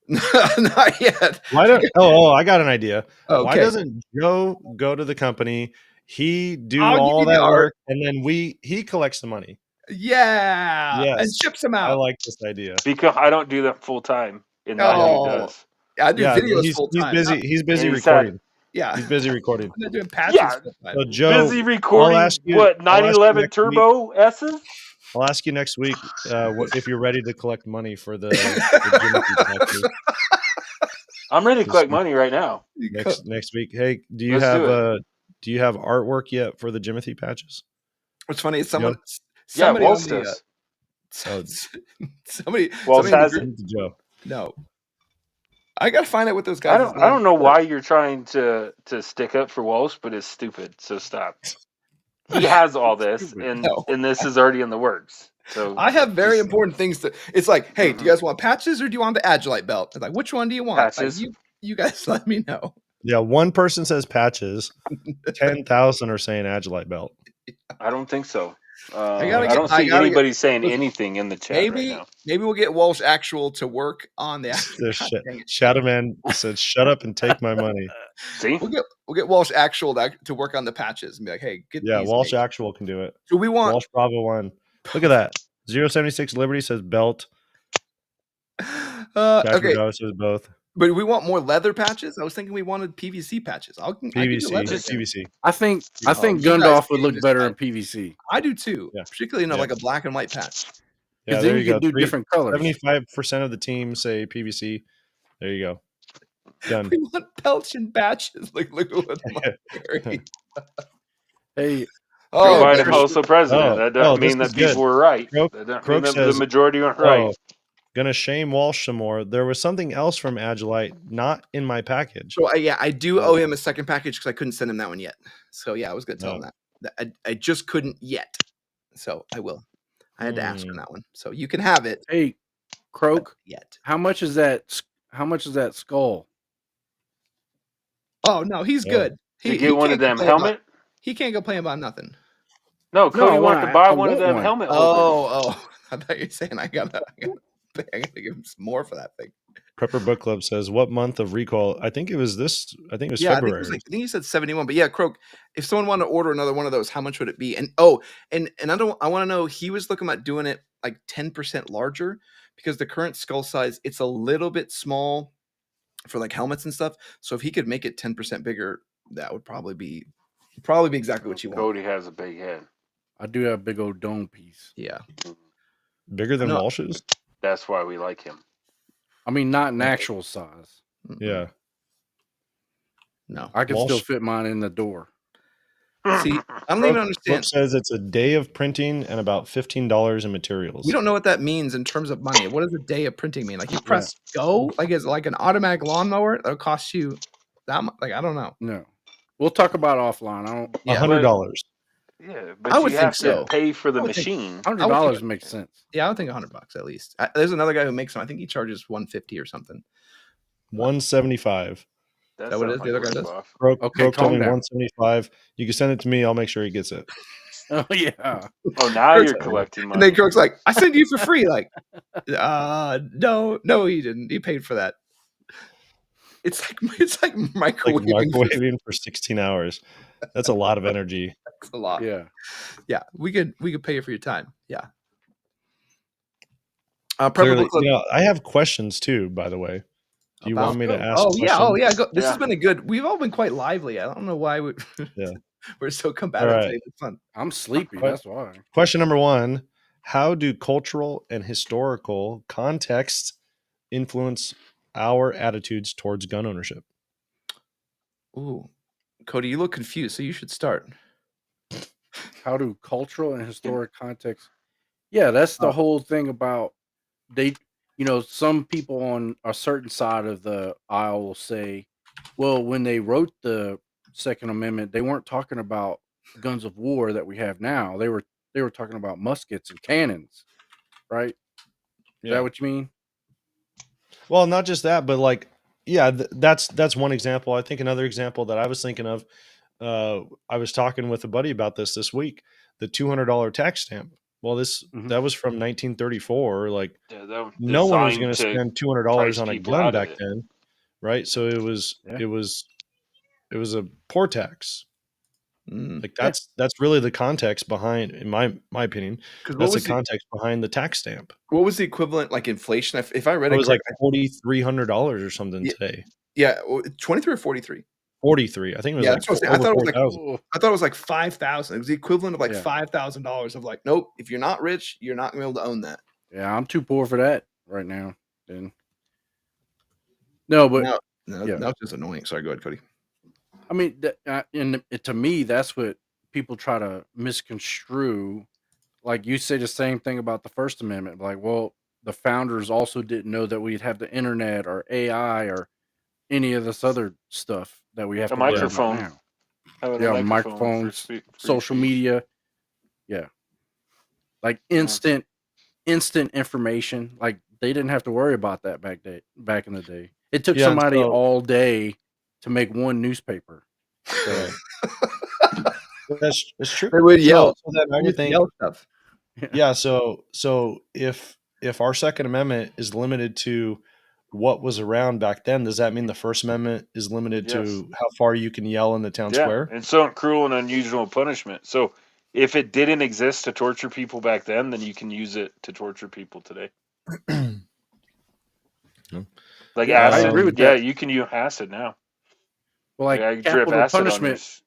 Not yet. I got an idea. Okay. Why doesn't Joe go to the company? He do all that work, and then he collects the money. Yeah. Yes. And ships them out. I like this idea. Because I don't do that full time. And he does. I do videos full time. He's busy recording. He's busy recording. I'm not doing patches. Yeah. So Joe, busy recording. 911 Turbo S's? I'll ask you next week if you're ready to collect money for the I'm ready to collect money right now. Next week. Hey, do you have artwork yet for the Jimothy patches? What's funny is somebody Walsh does. Somebody has it. Joe. No. I gotta find out what those guys. I don't know why you're trying to stick up for Walsh, but it's stupid. So stop. He has all this, and this is already in the works. So I have very important things to. It's like, hey, do you guys want patches or do you want the Agilite belt? It's like, which one do you want? Patches. Like, you guys let me know. Yeah, one person says patches. 10,000 are saying Agilite belt. I don't think so. I don't see anybody saying anything in the chat right now. Maybe we'll get Walsh Actual to work on the Shadowman said, "Shut up and take my money." See, we'll get Walsh Actual to work on the patches and be like, "Hey, get these Walsh Actual can do it." So we want Walsh Bravo 1. Look at that. 076 Liberty says belt. Okay, says both. But we want more leather patches. I was thinking we wanted PVC patches. PVC. I think Gundalf would look better in PVC. I do too, particularly like a black and white patch. Yeah, then you can do different colors. 75% of the team say PVC. There you go. Done. We want pelts and batches. Look at what my carry. Hey, Joe Oh, Biden, man. also president. That doesn't this mean that is good. people were right. Croak, That doesn't mean Croak that says, the majority weren't right. gonna shame Walsh some more. There was something else from Agilite not in my package. So I do owe him a second package because I couldn't send him that one yet. So yeah, I was gonna tell him that. I just couldn't yet. So I will. I had to ask on that one. So you can have it. hey, Croak. Yet. How much is that? How much is that skull? Oh no, he's good. To get one of them helmet? He can't complain about nothing. No, Cody wanted to buy one of them helmet holders. Oh! I thought you were saying I gotta give him some more for that thing. Prepper Book Club says, "What month of recall?" I think it was this. I think it was February. I think you said 71. But yeah, Croak, if someone wanted to order another one of those, how much would it be? And I want to know. He was looking at doing it like 10% larger because the current skull size it's a little bit small for like helmets and stuff. So if he could make it 10% bigger, that would probably be exactly what you want. Cody has a big head. I do have a big old dome piece. Yeah, bigger than Walsh's. That's why we like him. I mean, not an actual size. Yeah. No, I can still fit mine in the door. See, I don't even understand. Brooke says it's a day of printing and about $15 in materials. We don't know what that means in terms of money. What does a day of printing mean? Like you press go, like it's like an automatic lawnmower that'll cost you that much. Like I don't know. No, we'll talk about it offline. I don't. $100. Yeah, but I would you think have so. to pay for the machine. $100 makes sense. Yeah, I would think $100 at least. There's another guy who makes them. I think he charges $150 or something. $175. Is that what it is? The other guy does. Croak told me $175. You can send it to me. I'll make sure he gets it. Oh yeah. Oh, now you're collecting money. And then Croak's like, "I sent you for free." Like, no, he didn't. He paid for that. It's like microwaving for 16 hours. That's a lot of energy. That's a lot. Yeah. We could pay you for your time. Yeah. Clearly, I have questions too, by the way. Do you want me to ask? Oh yeah. This has been a good. We've all been quite lively. I don't know why we're so combative today. It's fun. I'm sleepy. That's why. Question number 1: how do cultural and historical context influence our attitudes towards gun ownership? Ooh, Cody, you look confused, so you should start. How do cultural and historic context? Yeah, that's the whole thing about some people on a certain side of the aisle will say, well, when they wrote the Second Amendment, they weren't talking about guns of war that we have now. They were talking about muskets and cannons, right? Is that what you mean? Well, not just that, but like, yeah, that's one example. I think another example that I was thinking of, I was talking with a buddy about this week, the $200 tax stamp. Well, that was from 1934. Like, no one was going to spend $200 on a gun back then, right? So it was a poor tax. Like that's really the context behind, in my opinion, that's the context behind the tax stamp. What was the equivalent, like inflation? If I read it was like $4,300 or something today. Yeah, 23 or 43. 43. I think it was I thought it was like 5,000. It was the equivalent of like $5,000 of like, nope, if you're not rich, you're not gonna be able to own that. Yeah, I'm too poor for that right now. Then no, but that's just annoying. Sorry, go ahead, Cody. I mean, to me, that's what people try to misconstrue. Like you say the same thing about the First Amendment. Like, well, the founders also didn't know that we'd have the internet or AI or any of this other stuff that we have to microphone now. Microphones, social media. Yeah. Like instant information. Like they didn't have to worry about that back in the day. It took somebody all day to make one newspaper. So. That's true. They would yell. So that everything, yell stuff. Yeah. So if our Second Amendment is limited to what was around back then, does that mean the First Amendment is limited to how far you can yell in the town square? And so cruel and unusual punishment. So if it didn't exist to torture people back then you can use it to torture people today. Like acid. I agree with that. You can use acid now. Well, like drip acid punishment.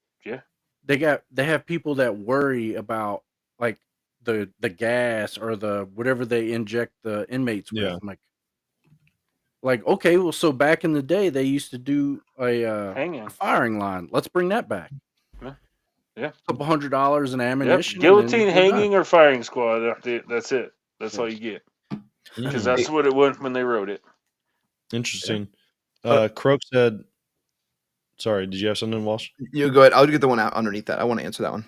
They have people that worry about like the gas or the whatever they inject the inmates with. I'm like, okay, well, so back in the day, they used to do a Hanging. firing line. Let's bring that back. Yeah. Couple $100 in Yep. ammunition. Guillotine, and then we're done. hanging, or firing squad. That's it. That's Yeah. all you get. Because Mm, that's what it was when they wrote it. interesting. Yeah. Croak said, sorry, did you have something, Walsh? You go ahead. I'll get the one out underneath that. I want to answer that one.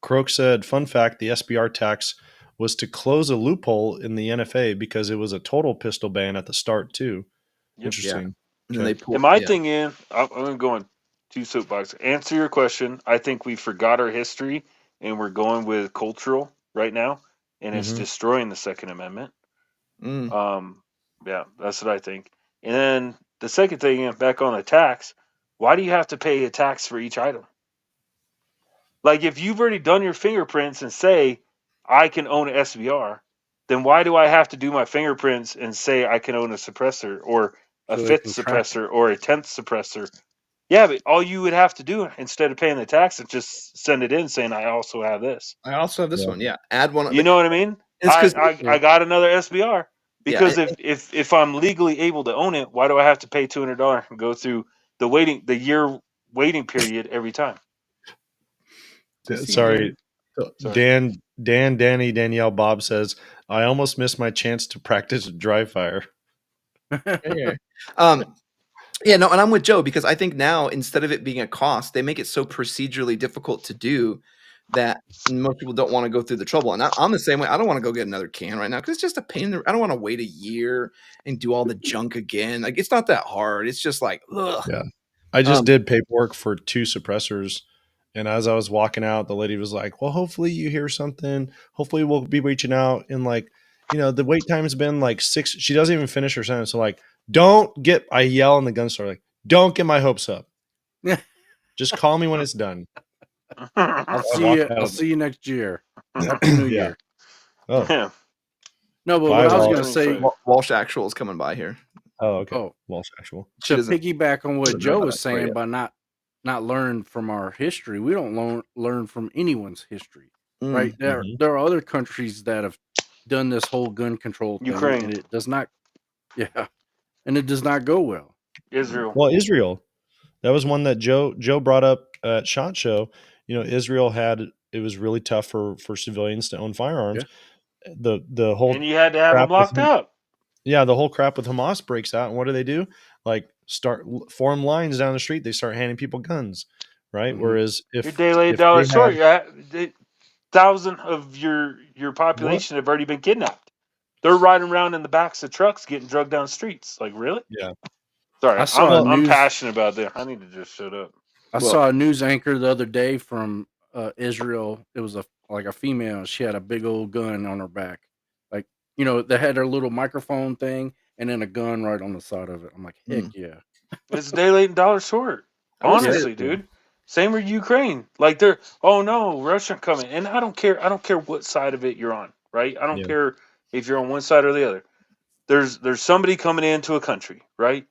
Croak said, fun fact, the SBR tax was to close a loophole in the NFA because it was a total pistol ban at the start, too. Yep. Interesting. And then they Okay. pull. And my yeah. thing is, I'm going to go on two soapboxes. Answer your question. I think we forgot our history and we're going with cultural right now, and it's Mhm. destroying the Second Amendment. Mm. Yeah, that's what I think. And then the second thing, back on the tax, why do you have to pay a tax for each item? Like, if you've already done your fingerprints and say, I can own an SBR, then why do I have to do my fingerprints and say I can own a suppressor or a So they fifth can track suppressor or a 10th suppressor? Yeah, but all you would have to do instead of paying the tax is just send it in saying, I also have this. I also have this Yeah. one. Yeah. Add one. You know what I mean? It's 'cause- I got another SBR. Yeah, Because if I'm legally able to own it, why do I have to pay $200 and go through the year waiting period every time? Sorry. Sorry. Danny, Danielle, Bob says, I almost missed my chance to practice dry fire. Yeah. Yeah, no, and I'm with Joe because I think now instead of it being a cost, they make it so procedurally difficult to do that most people don't want to go through the trouble. And I'm the same way. I don't want to go get another can right now because it's just a pain. I don't want to wait a year and do all the junk again. Like, it's not that hard. It's just like, ugh. Yeah. I just did paperwork for 2 suppressors. And as I was walking out, the lady was like, well, hopefully you hear something. Hopefully we'll be reaching out. And like, the wait time's been like 6. She doesn't even finish her sentence. So like, I yell in the gun store, like, don't get my hopes up. Just call me when it's done. I'll see you next year. Happy New Yeah. Year. Oh, Yeah. No, but Bye, what I was Walsh. going to say, Walsh Actual is coming by here. oh, okay. Oh. Walsh actual. She to doesn't- piggyback on what doesn't know Joe how was to spray saying, it. by not learn from our history, we don't learn from anyone's history, Mm. right? There are other countries that have done this whole gun control thing, Ukraine. and it does not, and it does not go well. Israel. Well, Israel. That was one that Joe brought up at SHOT Show. Israel it was really tough for civilians to own firearms. The whole And you had to have crap them locked with- up. Yeah, the whole crap with Hamas breaks out, and what do? Like, form lines down the street. They start handing people guns, right? Mhm. Whereas if Your daily if dollar they short, had- 1,000 of your population have already been kidnapped. They're riding around in the backs of trucks getting drugged down streets. Like, really? Yeah. Sorry, I saw I'm passionate about that. I need to just shut up. I saw a news anchor the other day from Israel. It was a female. She had a big old gun on her back. Like, they had her little microphone thing and then a gun right on the side of it. I'm like, heck yeah. It's day late and dollar short. Honestly, dude. Same with Ukraine. Like, they're, oh no, Russia coming. And I don't care. I don't care what side of it you're on, right? I don't care if you're on one side or the other. There's somebody coming into a country, right?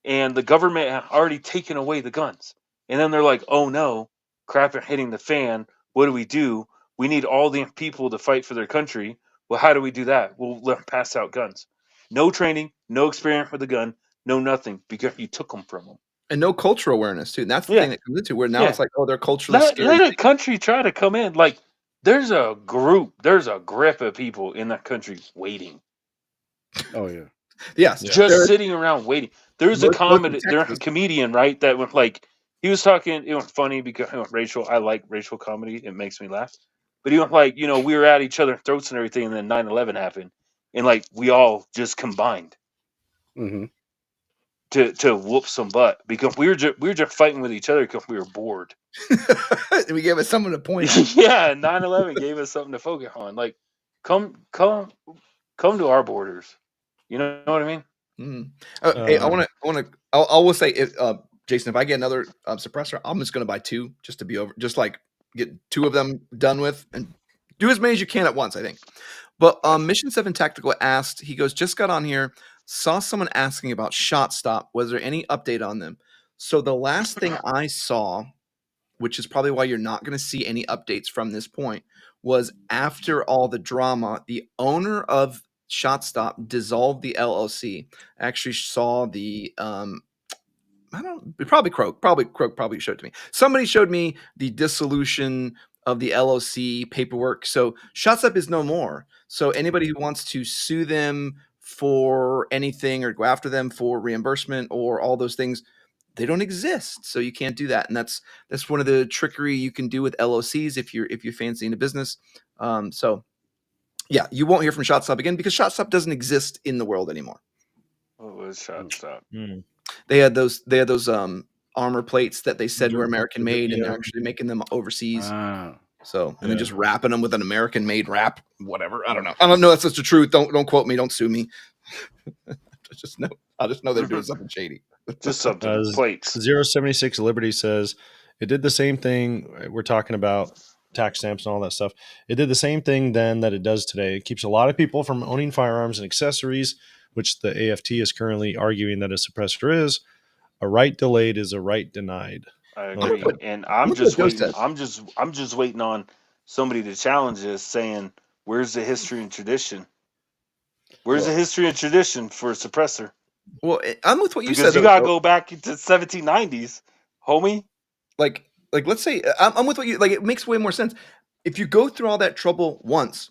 And the government had already taken away the guns. And then they're like, oh no, crap is hitting the fan. What do? We need all the people to fight for their country. Well, how do we do that? We'll let them pass out guns. No training, no experience with the gun, no nothing, because you took them from them. And no cultural awareness, too. And that's the thing that comes into where now it's like, oh, they're culturally scary. Let a country try to come in. Like, there's a grip of people in that country waiting. Oh, yeah. Yes. Just sitting around waiting. There's a comedian, right? That went like, he was talking, it was funny because I like racial comedy. It makes me laugh. But he went like, we were at each other's throats and everything, and then 9/11 happened. And like, we all just combined to whoop some butt because we were just fighting with each other because we were bored. We gave us something to point at. Yeah, 9/11 gave us something to focus on. Like, come to our borders. You know what I mean? Hey, I will say, Jason, if I get another suppressor, I'm just going to buy 2 just to be over, just like get 2 of them done with and do as many as you can at once, I think. But Mission 7 Tactical asked, he goes, just got on here, saw someone asking about Shot Stop. Was there any update on them? So the last thing I saw, which is probably why you're not going to see any updates from this point, was after all the drama, the owner of ShotStop dissolved the LLC. I actually saw the probably Croak probably showed it to me. Somebody showed me the dissolution of the LLC paperwork. So ShotStop is no more. So anybody who wants to sue them for anything or go after them for reimbursement or all those things, they don't exist. So you can't do that. And that's one of the trickery you can do with LLCs if you're fancying a business. So yeah, you won't hear from ShotStop again because ShotStop doesn't exist in the world anymore. What was ShotStop? They had those armor plates that they said were American made, and they're actually making them overseas. So and then just wrapping them with an American made wrap, whatever. I don't know. I don't know if that's the truth. Don't quote me. Don't sue me. I just know they're doing something shady. Just something. Plates. 076 Liberty says it did the same thing. We're talking about tax stamps and all that stuff. It did the same thing then that it does today. It keeps a lot of people from owning firearms and accessories, which the AFT is currently arguing that a suppressor is. A right delayed is a right denied. I agree, and I'm just waiting. I'm just waiting on somebody to challenge this, saying, "Where's the history and tradition? Where's the history and tradition for a suppressor?" Well, I'm with what you said. Because you gotta go back into 1790s, homie. Like let's say I'm with what you like. It makes way more sense if you go through all that trouble once.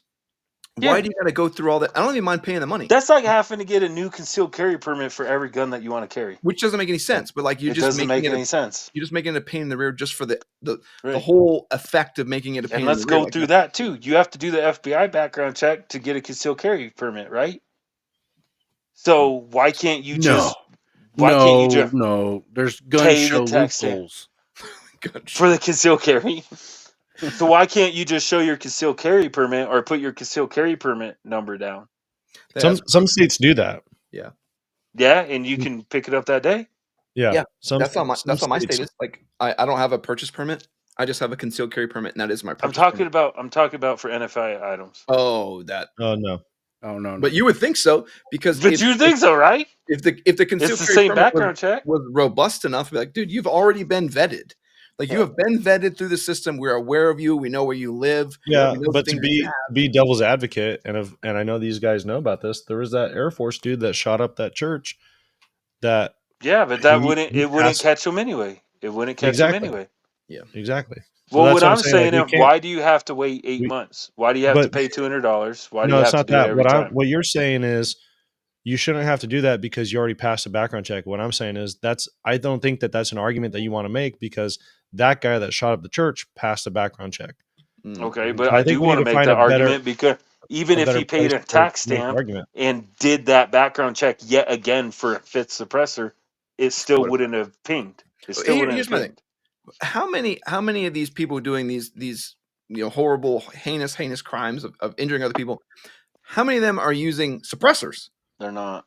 Why do you got to go through all that? I don't even mind paying the money. That's like having to get a new concealed carry permit for every gun that you want to carry, which doesn't make any sense. But like it doesn't make any sense. You're just making it a pain in the rear just for the whole effect of making it a pain. And let's go through that too. You have to do the FBI background check to get a concealed carry permit, right? So why can't you just? No, there's gun show loopholes for the concealed carry. So why can't you just show your concealed carry permit or put your concealed carry permit number down? Some states do that. Yeah. Yeah, and you can pick it up that day. Yeah. That's on my state is. Like I don't have a purchase permit. I just have a concealed carry permit, and that is my purchase permit. I'm talking about for NFI items. Oh, that. Oh no. Oh no. But you would think so because. But you think so, right? If the concealed carry same background check was robust enough to be like, dude, you've already been vetted. Like you have been vetted through the system. We're aware of you. We know where you live. Yeah, but to be devil's advocate, and I know these guys know about this. There was that Air Force dude that shot up that church. But that wouldn't catch him anyway. It wouldn't catch him anyway. Yeah, exactly. Well, so what I'm saying is, why do you have to wait 8 months? Why do you have to pay $200? Why do you have to do that every time? What you're saying is, you shouldn't have to do that because you already passed a background check. What I'm saying is I don't think that's an argument that you want to make because that guy that shot up the church passed a background check. Okay, but I do want to make that argument because even if he paid a tax stamp and did that background check yet again for a fifth suppressor, it still wouldn't have pinged. It still wouldn't have pinged. How many of these people doing these horrible, heinous crimes of injuring other people, how many of them are using suppressors? They're not.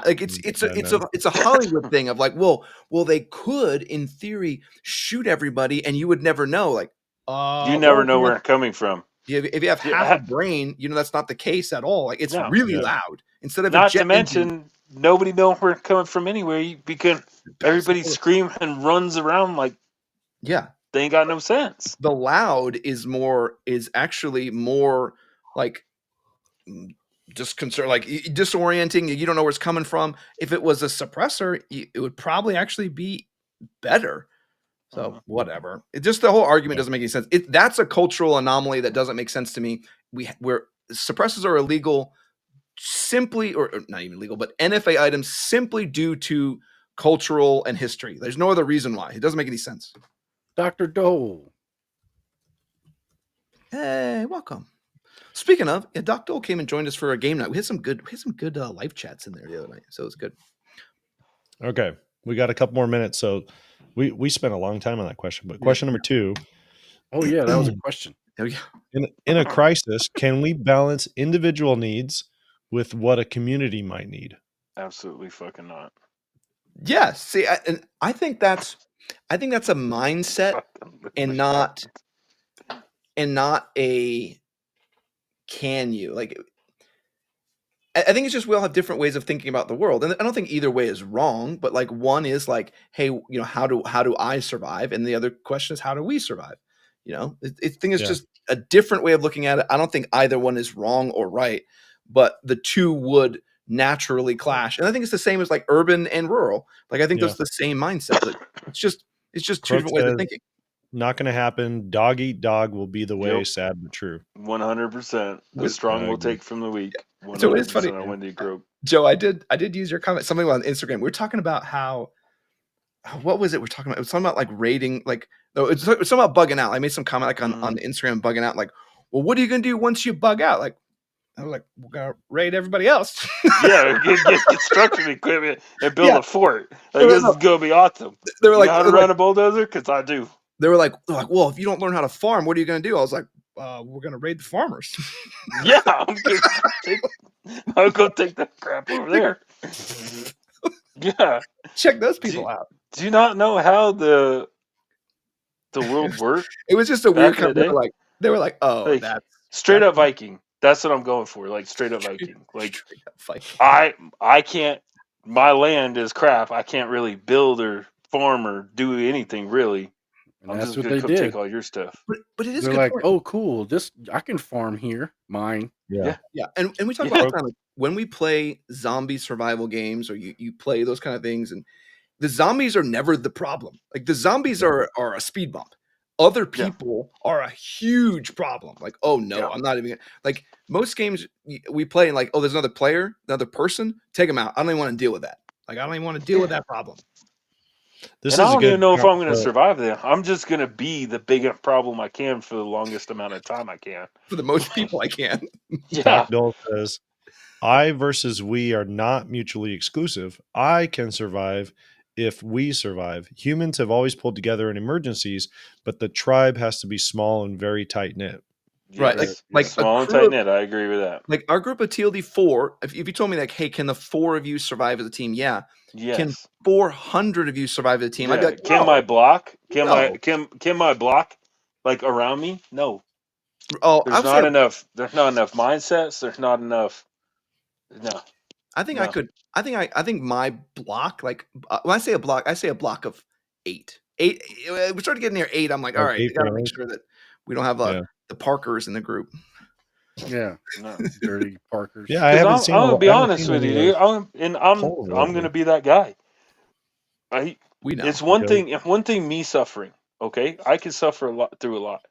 Like it's a Hollywood thing of like, well, they could in theory shoot everybody and you would never know. Like, you never know where it's coming from. If you have half a brain, that's not the case at all. Like it's really loud. Instead of not to mention nobody knows where it's coming from anywhere because everybody screams and runs around like they ain't got no sense. The loud is actually more like just concern, like disorienting. You don't know where it's coming from. If it was a suppressor, it would probably actually be better. So whatever. It just the whole argument doesn't make any sense. That's a cultural anomaly that doesn't make sense to me. Where suppressors are illegal simply, or not even legal, but NFA items simply due to cultural and history. There's no other reason why. It doesn't make any sense. Dr. Dole. Hey, welcome. Speaking of, Doc Dole came and joined us for a game night. We had some good live chats in there the other night, so it was good. Okay, we got a couple more minutes, so we spent a long time on that question. But question number 2. Oh yeah, that was a question. Oh yeah. In a crisis, can we balance individual needs with what a community might need? Absolutely fucking not. Yeah. See, I think that's a mindset and not a can you. Like, I think it's just we all have different ways of thinking about the world, and I don't think either way is wrong. But like, one is like, hey, how do I survive, and the other question is how do we survive? I think it's just a different way of looking at it. I don't think either one is wrong or right. but the two would naturally clash. And I think it's the same as like urban and rural. Like I think Yeah. those are the same mindset. But it's just two Crook different ways of says, thinking. not going to happen. Dog eat dog will be the way. Yep. Sad but true. 100%. The With- strong I will agree. take from the weak. 100% So it's funny. on Wendy Croak. Joe, I did use your comment, something on Instagram. We were talking about how, what was it we're talking about? It was something about like rating, like, no, it's something about bugging out. I made some comment like on Instagram bugging out, like, well, what are you going to do once you bug out? Like, I was like, we're going to raid everybody else. Yeah, get construction equipment and build Yeah. a fort. Like, this is going to be awesome. They were You like, know how to run a bulldozer? Because I do. They were like, well, if you don't learn how to farm, what are you going to do? I was like, we're going to raid the farmers. Yeah, I'll go take that crap over there. Yeah. Check those people out. Do you not know how the world worked? It was just a weird Back in the comment. day? They were like, oh, Like, that's straight up Viking. That's what I'm going for. Like, straight up Viking. Like, straight up Viking. I can't. My land is crap. I can't really build or farm or do anything really. And I'm that's just what gonna they come did. take all your stuff. But it is They're good like, point. oh, cool. This I can farm here. Mine. Yeah. Yeah, and we talk about all the time, like, when we play zombie survival games or you play those kind of things, and the zombies are never the problem. Like the zombies are a speed bump. Other people are a huge problem. Like, oh no, I'm not even gonna, like most games we play and like, oh, there's another player, another person, take them out. I don't even want to deal with that. Like, I don't even want to deal with that problem. This And is I a don't good even know if I'm going to so- survive there. I'm just going to be the biggest problem I can for the longest amount of time I can. For the most people, I can. Yeah. Doc Dole says, I versus we are not mutually exclusive. I can survive if we survive. Humans have always pulled together in emergencies, but the tribe has to be small and very tight knit. Right, like small a and crew tight of- knit. I agree with that. Like our group of TLD 4, if you told me like, hey, can the 4 of you survive as a team? Yeah. Yes. Can 400 of you survive as a team? I'd be like, can no. my block? Can No. my block like around me? No. Oh, There's not enough. There's not enough mindsets. There's not enough. No. I think No. I could. I think my block, like when I say a block, I say a block of 8. 8. We started getting near 8. I'm like, all right, we gotta make sure that we don't have the Parkers in the group. Yeah, No. dirty Parkers. Yeah, I haven't seen. I'm gonna be I haven't honest seen with you, any dude. of I'm gonna be that guy. We know. It's one Okay. thing. If one thing, me suffering. Okay, I can suffer through a lot.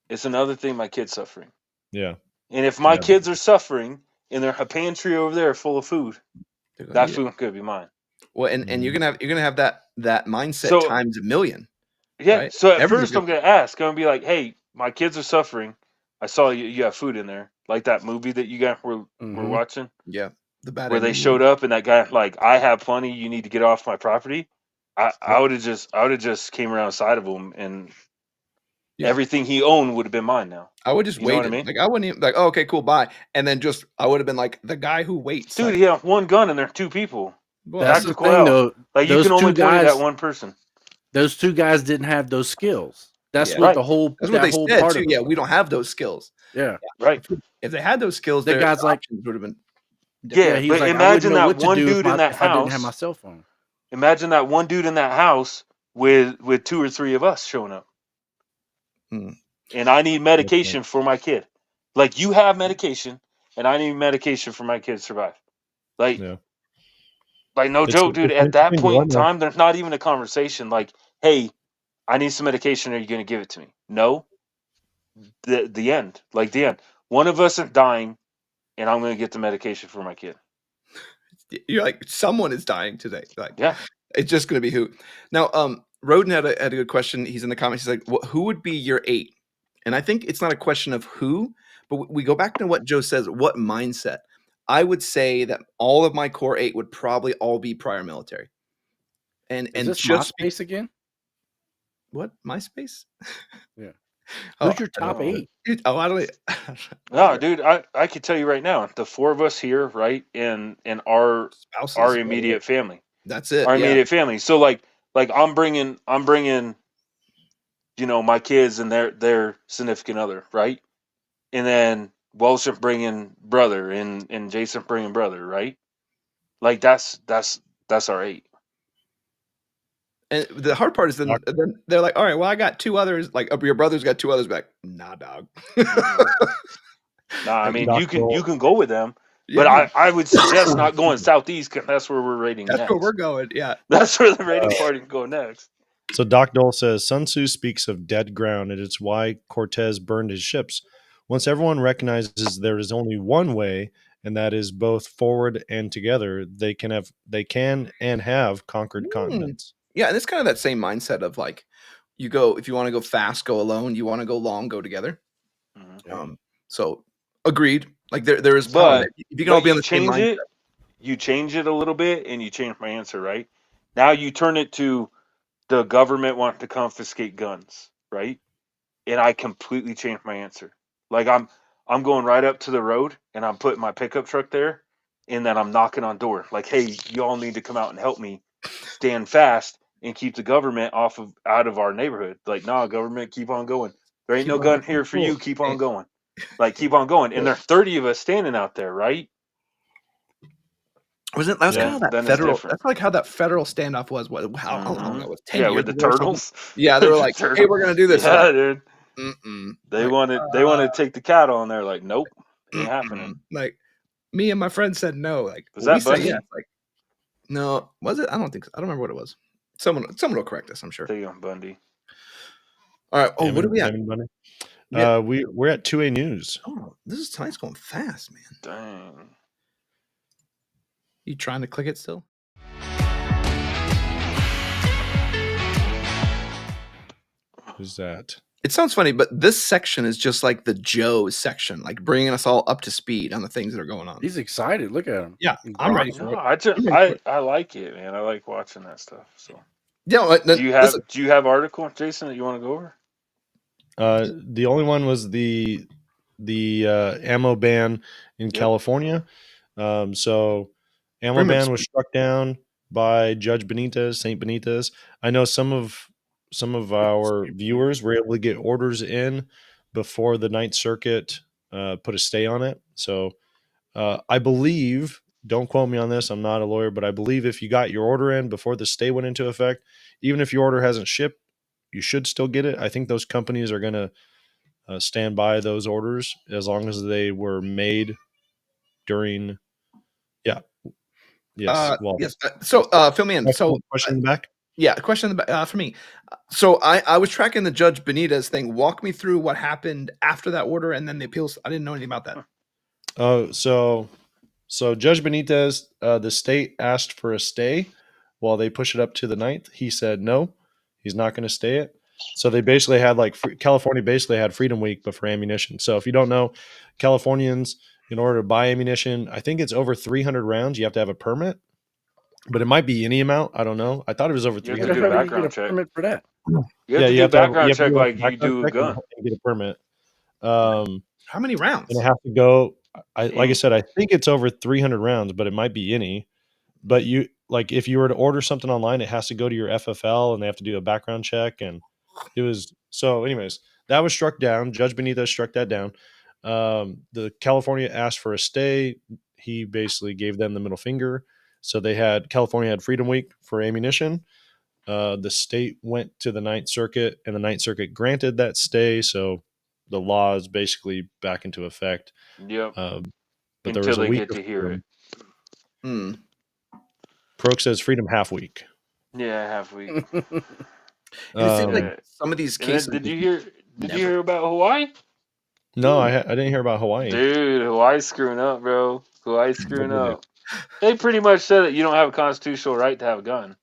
It's another thing, my kids suffering. Yeah. And if my Yeah. kids are suffering and there's a pantry over there full of food, that eat it. food could be mine. Well, and you're gonna have that mindset So- times a million. Yeah. Right? So at Everybody's first, I'm gonna ask. I'm gonna be like, "Hey, my kids are suffering. I saw you have food in there, like that movie that you guys were watching, Yeah, the bad where they ending. showed up and that guy like, I have plenty. You need to get off my property." I would have just came around side of him and everything he owned would have been mine now. I would just You know wait. what I mean? Like I wouldn't even like, oh, okay, cool, bye. And then just I would have been like the guy who waits. Dude, like, he had one gun and there are 2 people. well, That's the Tactical thing, hell. though. Like you Those can only two play guys- that one person. Those 2 guys didn't have those skills. That's Yeah. what Right. the whole. that's what that they whole said part too. of it Yeah, was. we don't have those skills. Yeah, Right. If they had those skills, The their guy's like- options would have been. Yeah, he but was like, I imagine wouldn't know that what to one do dude in that if I didn't have house. my cell phone. Imagine that one dude in that house with 2 or 3 of us showing up. Hmm. And I need medication for my kid. Like you have medication, and I need medication for my kid to survive. Like, Yeah. like no It's- joke, dude. it's At that interesting point in dilemma. time, there's not even a conversation. Like, hey, I need some medication. Are you going to give it to me? No. The end. Like the end. One of us is dying, and I'm going to get the medication for my kid. You're like, someone is dying today. Like, Yeah. it's just gonna be who. Now, Roden had a good question. He's in the comments. He's like, who would be your 8? And I think it's not a question of who, but we go back to what Joe says. What mindset? I would say that all of my core 8 would probably all be prior military. And Is this just MySpace again? what MySpace? Yeah. Oh, Who's your top know. 8? dude, oh, I don't. No, dude, I could tell you right now, the 4 of us here, right, in our Spouses, immediate family, That's it. our yeah. immediate family. So like I'm bringing, you know, my kids and their significant other, right, and then Welsh bringing brother and Jason bringing brother, right, like that's our 8. And the hard part is then they're like, all right, well, I got 2 others. Like, your brother's got 2 others. Back, nah, dog. Nah, I Like, mean Doc you Dole. can go with them, yeah, but I would suggest not going southeast because that's where we're raiding that's next. where we're going. Yeah. That's where the raiding party can go next. So Doc Dole says Sun Tzu speaks of dead ground, and it's why Cortez burned his ships. Once everyone recognizes there is only one way, and that is both forward and together, they can and have conquered continents. Yeah, and it's kind of that same mindset of like, you go if you want to go fast, go alone. You want to go long, go together. Mhm. So agreed. Like there is power in But it. If you can all be on the same mindset. you change it a little bit, and you change my answer, right? Now you turn it to the government want to confiscate guns, right? And I completely changed my answer. Like I'm going right up to the road, and I'm putting my pickup truck there, and then I'm knocking on door, like, hey, y'all need to come out and help me stand fast and keep the government out of our neighborhood. Like, nah, government, keep on going. There ain't Keep no on gun going. here for Cool. you. Keep on Hey, going. Like, keep on going. And cool. there are 30 of us standing out there, right? Wasn't that was kind of that Then it's federal? different. That's like how that federal standoff was. What? How long Mhm. ago? It was 10 Yeah, years with the ago or something. turtles. Yeah, they were like, The "Hey, we're gonna do this." They're Yeah, like, dude. "Mm-mm." They Like, wanted to take the cattle, and they're like, nope, ain't happening. Like, me and my friend said no. Like, Was well, we that said Bundy? yes. Like, no, was it? I don't think so. I don't remember what it was. Someone will correct us. I'm sure. Take on Bundy. All right. Oh, what are we at? Salmon Bunny. Yeah. We're at 2A news. Oh, tonight's going fast, man. Dang. You trying to click it still? Who's that? It sounds funny, but this section is just like the Joe section, like bringing us all up to speed on the things that are going on. He's excited. Look at him. Yeah, He's I'm ready rocking. for No, it. I like it, man. I like watching that stuff. So, Yeah. do you have article, Jason, that you want to go over? The only one was the ammo ban in California. So ammo ban was struck down by Judge Benitez, Saint Benitez. I know some of our viewers were able to get orders in before the Ninth Circuit put a stay on it. So I believe, don't quote me on this, I'm not a lawyer, but I believe if you got your order in before the stay went into effect, even if your order hasn't shipped, you should still get it. I think those companies are going to stand by those orders as long as they were made during. Yeah. Yes. Well. Yes. So fill me in. So question in the back. Yeah, a question for me. So I was tracking the Judge Benitez thing. Walk me through what happened after that order and then the appeals. I didn't know anything about that. Oh, so Judge Benitez, the state asked for a stay while they push it up to the 9th. He said no, he's not going to stay it. So they basically had California basically had Freedom Week, but for ammunition. So if you don't know, Californians, in order to buy ammunition, I think it's over 300 rounds, you have to have a permit, but it might be any amount. I don't know. I thought it was over You have to 300. do a How do you get a background check. permit for that? You have to do a background check like you do a and gun. get a permit. How many rounds? And it has to go. Like I Any. said, I think it's over 300 rounds, but it might be any. But you like if you were to order something online, it has to go to your FFL and they have to do a background check. And it was so. Anyways, that was struck down. Judge Benitez struck that down. The California asked for a stay. He basically gave them the middle finger. So California had Freedom Week for ammunition. The state went to the Ninth Circuit, and the Ninth Circuit granted that stay. So the law is basically back into effect. Yep. But until there was a they week get to hear it. Proke says freedom half week. Yeah, half week. It seems like some of these cases. Did you hear about Hawaii? No, I didn't hear about Hawaii. Dude, Hawaii's screwing up, bro. Hawaii's screwing up. They pretty much said that you don't have a constitutional right to have a gun.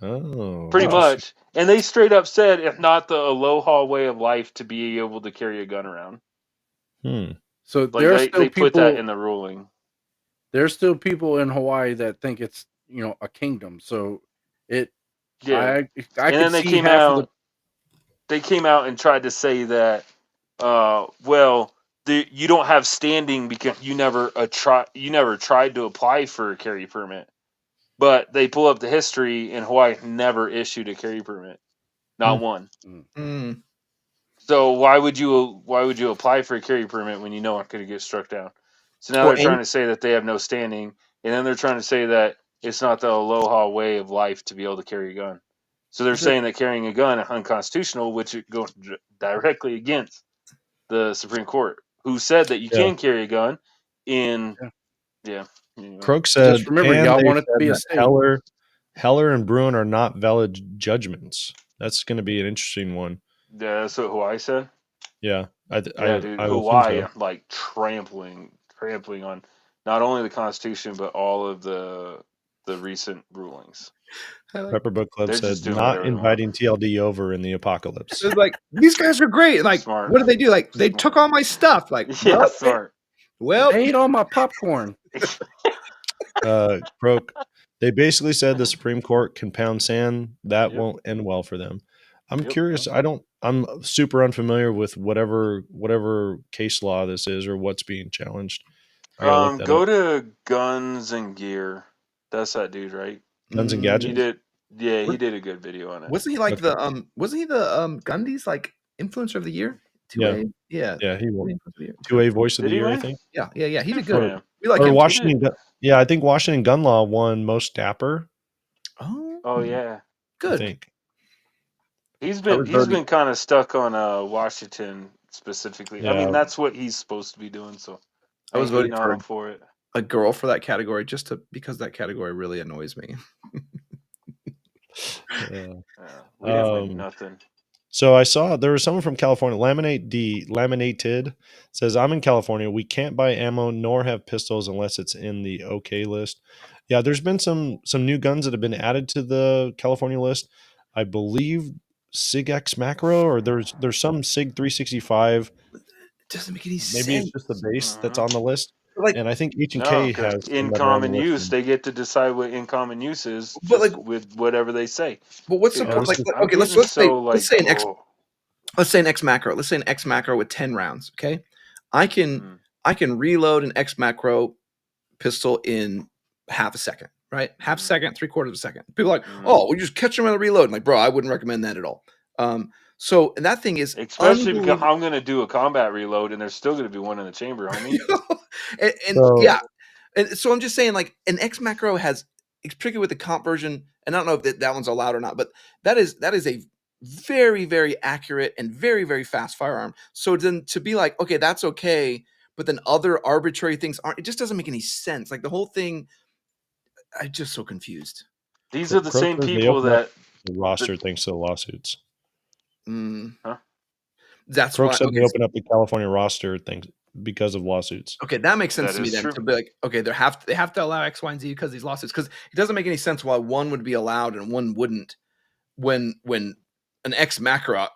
Oh, pretty much. And they straight up said, if not the aloha way of life, to be able to carry a gun around. So like there are still they people, put that in the ruling. There's still people in Hawaii that think it's a kingdom. So it, Yeah. I and then they came out. They came out and tried to say that, you don't have standing because you never tried to apply for a carry permit. But they pull up the history, and Hawaii never issued a carry permit, not one. So why would you apply for a carry permit when you know it's going to get struck down? So now they're trying to say that they have no standing, and then they're trying to say that it's not the aloha way of life to be able to carry a gun. So they're saying that carrying a gun is unconstitutional, which it goes directly against the Supreme Court. who said that you Yeah. can carry a gun in. Yeah. Anyway. Croak said, Just remember, and y'all they want it to said be a that state. Heller and Bruin are not valid judgments. That's going to be an interesting one. Yeah, that's what Hawaii said. Yeah, Dude, I would assume Hawaii so. like trampling on not only the Constitution but all of the recent rulings. Pepper Book Club They're said, just doing not whatever they want. inviting TLD over in the apocalypse. It's like, these guys are great. Like, Smart. what did they do? Like, they took all my stuff. Like, Yeah, well, smart. well, They ate all my popcorn. Croak, they basically said the Supreme Court can pound sand. That Yep. won't end well for them. I'm Yep. curious. I'm super unfamiliar with whatever case law this is or what's being challenged. I gotta look that Go up. to Guns and Gear. That's that dude, right? Guns and He Gadgets. did. Yeah, he did a good video on it. wasn't he like Okay. the Wasn't he the Gundy's like influencer of the year? 2A? Yeah. Yeah, he won. Influencer of the year. 2A Voice of Did the he Year, I win? think. Yeah. He did for good. him. We like Or him. Washington. Yeah, I think Washington Gun Law won most dapper. Oh yeah, I good. think. he's That was been dirty. kind of stuck on Washington specifically. I Yeah. mean, that's what he's supposed to be doing. So I was ain't voting hating on for him for it. a girl for that category because that category really annoys me. Yeah. We didn't win nothing. So I saw there was someone from California, Laminated, says, I'm in California. We can't buy ammo nor have pistols unless it's in the OK list. Yeah, there's been some new guns that have been added to the California list. I believe SIG X Macro, or there's some SIG 365. It doesn't make any Maybe sense. it's just the base that's Mhm. on the list. Like, And I think H&K No, has because some in that are on the common list. use, they get to decide what in common use is, But, just like- with whatever they say. but what's the Dude, point? Like, I'm okay, let's getting say so, let's say an X oh, let's say an X macro. Let's say an X macro with 10 rounds. Okay, I can reload an X macro pistol in half a second, right? Half a second, 3/4 of a second. People are like, oh, we just catch them on the reload. I'm like, bro, I wouldn't recommend that at all. So and that thing is especially because unbelievable. I'm going to do a combat reload, and there's still going to be one in the chamber, homie. and So- yeah, and so I'm just saying, like, an X macro has, particularly with the comp version, and I don't know if that one's allowed or not, but that is a very, very accurate and very, very fast firearm. So then to be like, okay, that's okay, but then other arbitrary things aren't, it just doesn't make any sense. Like, the whole thing, I'm just so confused. These are the Croak same says they people opened up that the roster thanks to the lawsuits. Huh? That's Croak why. said Okay, they opened up the California roster things because of lawsuits. okay, that makes sense That to me is then. true. To be like, okay, they have to allow X, Y, and Z because of these lawsuits. Because it doesn't make any sense why one would be allowed and one wouldn't. When an X macro,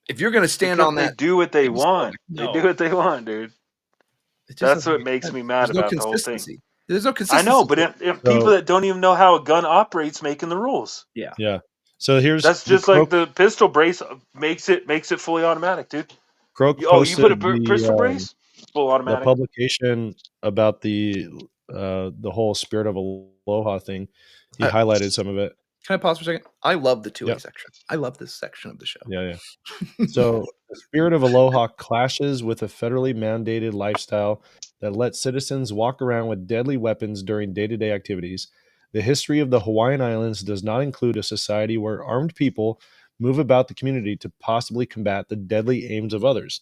if you're going to stand because on they that, do what they it's just want. like, They no. do what they want, dude. it just That's doesn't what make makes sense. me mad There's no about the whole thing. consistency. There's no I consistency. know, but if people So- that don't even know how a gun operates making the rules. Yeah. So here's That's just like the pistol brace makes it fully automatic, dude. Croak Oh, you put a posted pistol brace, full the automatic. publication about the whole Spirit of Aloha thing. He highlighted some of it. Can I pause for a second? I love the 2A Yep. section. I love this section of the show. Yeah. So the Spirit of Aloha clashes with a federally mandated lifestyle that lets citizens walk around with deadly weapons during day-to-day activities. The history of the Hawaiian Islands does not include a society where armed people move about the community to possibly combat the deadly aims of others.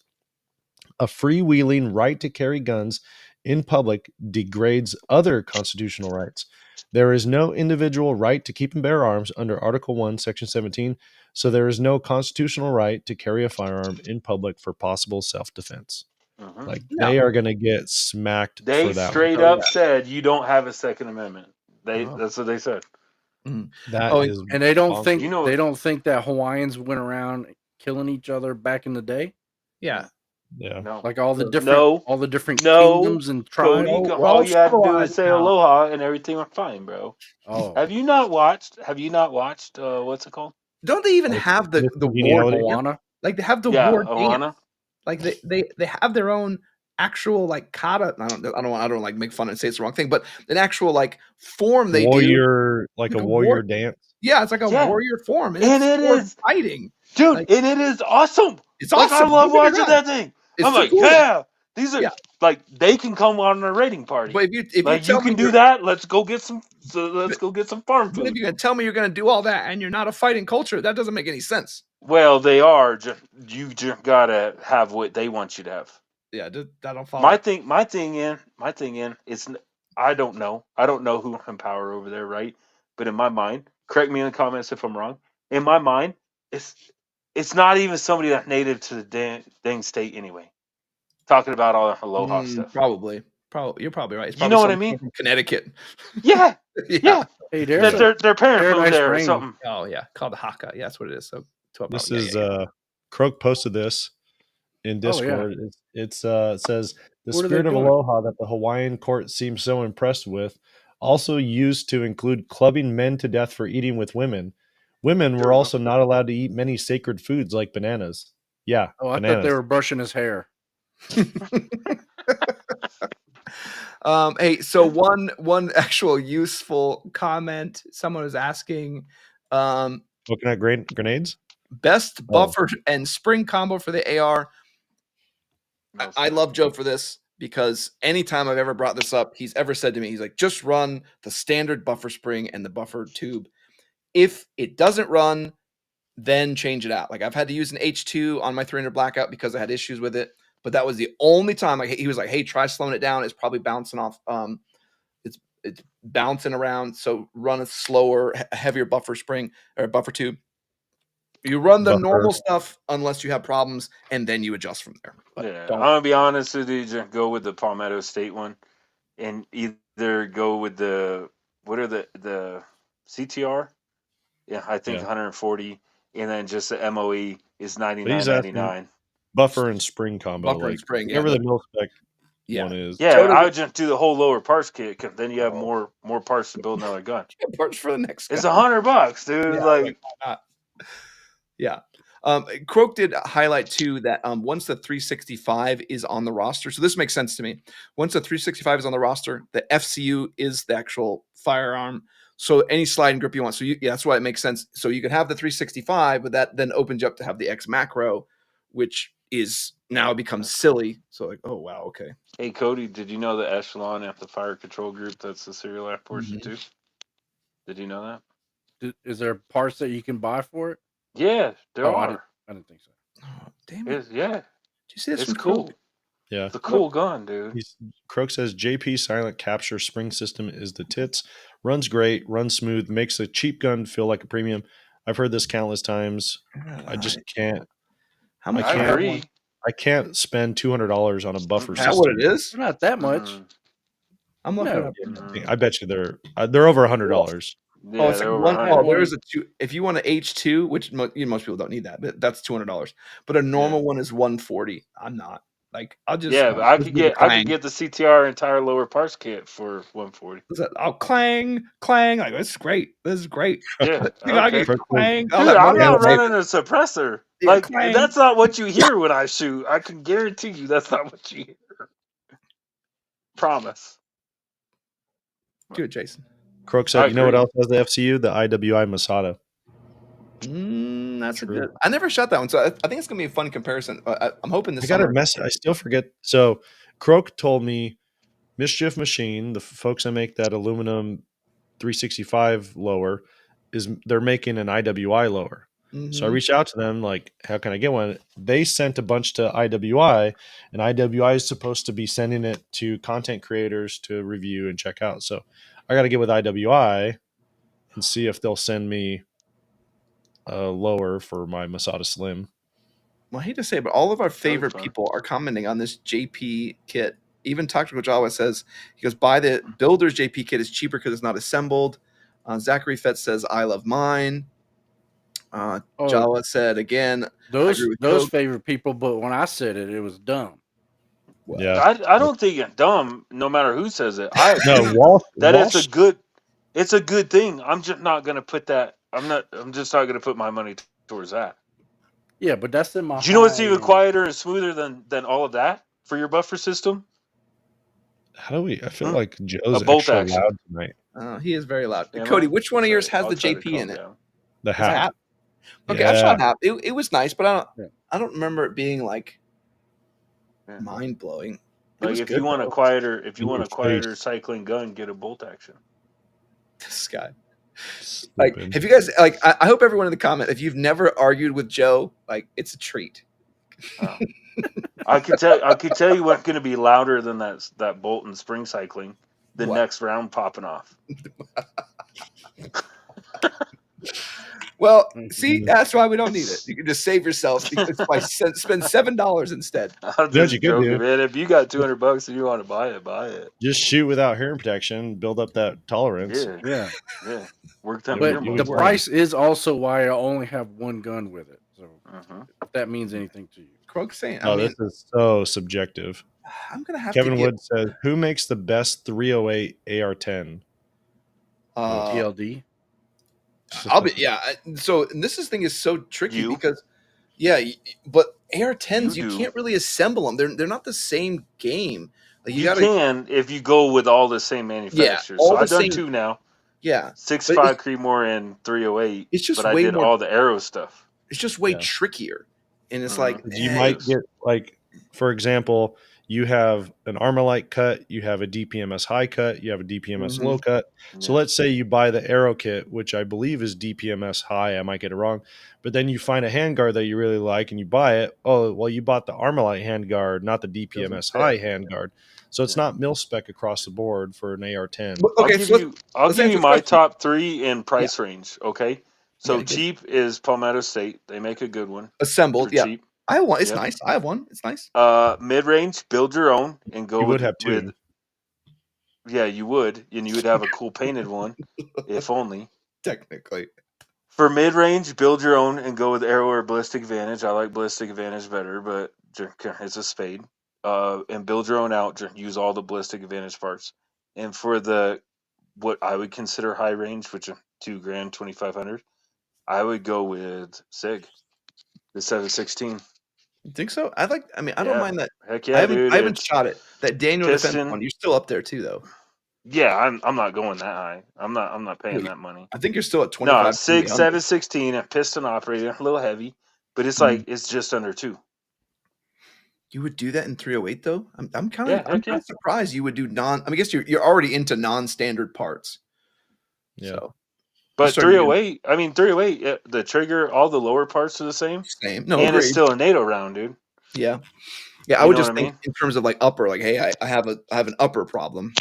A freewheeling right to carry guns in public degrades other constitutional rights. There is no individual right to keep and bear arms under Article 1, Section 17, so there is no constitutional right to carry a firearm in public for possible self-defense. Mhm. Like, No. they are going to get smacked They for that. straight Oh, up yeah. said you don't have a Second Amendment. Oh. That's what they said. That Oh, is And they don't bonkers. think You know- they don't think that Hawaiians went around killing each other back in the day, Yeah. Yeah. No, like all the different No. kingdoms and tribes. Cody, we're all all you had to do civilized is say now. aloha and everything went fine, bro. Oh, Have you not watched? What's it called? Don't they even Like, have the war? congeniality? Moana. Like, they have the Yeah, war dance. Ohana. Like, they have their own actual, like, kata. I don't like make fun and say it's the wrong thing, but an actual, like, form they do. warrior, like Like a a warrior war- dance. Yeah, it's like a Yeah. warrior form, and And it's it sword is- fighting. Dude, Like- and it is awesome. It's Like, awesome. I love Don't get me watching wrong. that thing. It's I'm so like, cool. yeah, these are Yeah. like they can come on a raiding party. But if you Like, tell you me can do you're- that. Let's go get some. Let's go get some farm But if food. you're gonna tell me you're gonna do all that and you're not a fighting culture, that doesn't make any sense. Well, they are. You just gotta have what they want you to have. Yeah, I don't follow. My thing in it's I don't know who Empower over there, right? But in my mind, correct me in the comments if I'm wrong. In my mind, it's not even somebody that's native to the dang state anyway. Talking about all the Aloha stuff. Probably, you're probably right. It's You probably know what I someone mean? from Connecticut. Yeah, Yeah. yeah. Hey, That their parents moved Paradise there or Rain. something. Oh yeah, called the Haka. Yeah, that's what it is. So 12 This hours. is Croak posted this in Oh, yeah. Discord. It says the What are they spirit of doing? aloha that the Hawaiian court seems so impressed with, also used to include clubbing men to death for eating with women. Women There were we go. also not allowed to eat many sacred foods like bananas. Yeah, Oh, I bananas. thought they were brushing his hair. Hey, so one actual useful comment. Someone was asking, Coconut grenades. best Oh. buffer and spring combo for the AR. I love Joe for this because anytime I've ever brought this up, he's ever said to me, he's like, just run the standard buffer spring and the buffer tube. If it doesn't run, then change it out. Like I've had to use an H2 on my 300 blackout because I had issues with it, but that was the only time. Like he was like, "Hey, try slowing it down. It's probably bouncing off. It's bouncing around. So run a slower, heavier buffer spring or buffer tube. You run the normal stuff unless you have problems, and then you adjust from there. But yeah, I'm gonna be honest with you. Just go with the Palmetto State one, and either go with the the CTR. Yeah, I think 140, and then just the MOE is 99.99. Buffer and spring combo, Buffer and like spring, whatever the mil spec Yeah. one is. Yeah, Totally. I would just do the whole lower parts kit, 'cause then you have more parts to build another gun. Parts for the next It's gun. $100, dude. Yeah, like, why not? Yeah. Croak did highlight too that once the 365 is on the roster, so this makes sense to me. Once the 365 is on the roster, the FCU is the actual firearm. So any slide and grip you want. So that's why it makes sense. So you can have the 365, but that then opens you up to have the X macro, which is now becomes silly. So like, oh wow, okay. Hey Cody, did you know the Echelon at the fire control group? That's the serial F portion too. Did you know that? Is there parts that you can buy for it? Yeah, there Oh, are. I didn't think so. Oh, damn it. Yeah, Did you see this? it's cool. Yeah, It's a cool gun, dude. Croak says JP silent capture spring system is the tits. Runs great, runs smooth, makes a cheap gun feel like a premium. I've heard this countless times. I just can't. How much? I agree. I can't spend $200 on a buffer Is that system. what it is? Not that much. I'm looking No. up. I bet you they're over $100. Yeah, Oh, it's they're like over one. 100. Oh, there's a two. If you want an H2, which most people don't need that, but that's $200. But a normal one is $140. I'm not like I'll just but I could get the CTR entire lower parts kit for $140. I'll clang. Like this is great. This is great. Yeah, I get clang. Dude, I'm not running a suppressor. Yeah, Like clang. that's not what you hear when I shoot. I can guarantee you that's not what you hear. Promise. Do it, Jason. Croak said, you know what else has the FCU? The IWI Masada. That's a good. I never shot that one, so I think it's gonna be a fun comparison. I'm hoping this. I got a message. I still forget. So Croak told me Mischief Machine, the folks that make that aluminum 365 lower, they're making an IWI lower. So I reached out to them, like, how can I get one? They sent a bunch to IWI, and IWI is supposed to be sending it to content creators to review and check out. So I got to get with IWI and see if they'll send me a lower for my Masada Slim. Well, I hate to say it, but all of our favorite people are commenting on this JP kit. Even Tactical Jawa says, he goes, buy the builder's JP kit is cheaper because it's not assembled. Zachary Fett says, I love mine. Jawa said again, those favorite people, but when I said it, it was dumb. Well, yeah, I don't think it's dumb. No matter who says it, I agree that it's a good thing. I'm just not going to put that. I'm just not going to put my money towards that. Yeah, but that's in my. Do you know what's even quieter and smoother than all of that for your buffer system? How do we? I feel like Joe's a bolt extra action. loud tonight. He is very loud. Cody, which one of yours has the JP in it? The hat. Okay, I shot hat. It was nice, but I don't remember it being like mind blowing. Like if you want a quieter cycling gun, get a bolt action. This guy. Like, have you guys like? I hope everyone in the comment, if you've never argued with Joe, like it's a treat. Oh. I could tell you what's going to be louder than that bolt and spring cycling. The What? next round popping off. Well, Mhm. see, that's why we don't need it. You can just save yourself because by spend $7 instead. I'm You know what you just could joking, do? man. If you got $200 and you want to buy it, buy it. Just shoot without hearing protection, build up that tolerance. Yeah, Yeah, yeah. Work them You would- ear but you the would muscles. win. price is also why I only have one gun with it. So Mhm. if that means anything to you. Croak saying, Oh, I mean, this is so subjective. I'm gonna have Kevin to get Wood says, "Who makes the best 308 AR-10?" TLD. I'll be So and this thing is so tricky You because but AR-10s You you do. can't really assemble them. They're not the same game. Like you you gotta can if you go with all the same manufacturers. all So the I've done same- 2 now. yeah. 6.5 Creedmoor and 308. It's just but I way did more- all the arrow stuff. It's just way Yeah. trickier, and it's Mhm. like You might get like, for example, you have an Armalite cut, you have a DPMS high cut, you have a DPMS Mhm. low cut. So Yeah. let's say you buy the arrow kit, which I believe is DPMS high. I might get it wrong, but then you find a handguard that you really like and you buy it. Oh, well, you bought the Armalite handguard, not the DPMS Doesn't high fit. handguard. So it's Yeah. not mil spec across the board for an AR-10. But- okay, so I'll let's give answer you this my question. top 3 in price range. Okay, so Yeah, good. cheap is Palmetto State. They make a good one assembled. for Yeah, cheap. I have one. It's Yep. nice. I have one. It's nice. Mid range, build your own and go You would with have two. with. Yeah, you would, and you would have a cool painted one, if only. Technically, For mid range, build your own and go with arrow or ballistic advantage. I like ballistic advantage better, but it's a spade. And build your own out. Use all the ballistic advantage parts. And for the what I would consider high range, which are $2,000, 2,500, I would go with Sig, the 716. you think so? I mean, I don't Yeah. mind that. Heck yeah, dude! I haven't It's shot it. That Daniel Defense piston. one. You're still up there too, though. Yeah, I'm not going that high. I'm not paying Wait, that money. I think you're still at 25. No, Sig 716, a piston operated, a little heavy, but it's like it's just under 2. You would do that in 308 though. I'm kind Yeah, of heck yeah. surprised you would do non. I mean, I guess you're already into non-standard parts. Yeah. So But started doing 308, I mean 308, the trigger, all the lower parts are the same, same. No, and agreed. it's still a NATO round, dude. Yeah, yeah. I You would know just what I think mean? in terms of like upper, like, hey, I have an upper problem.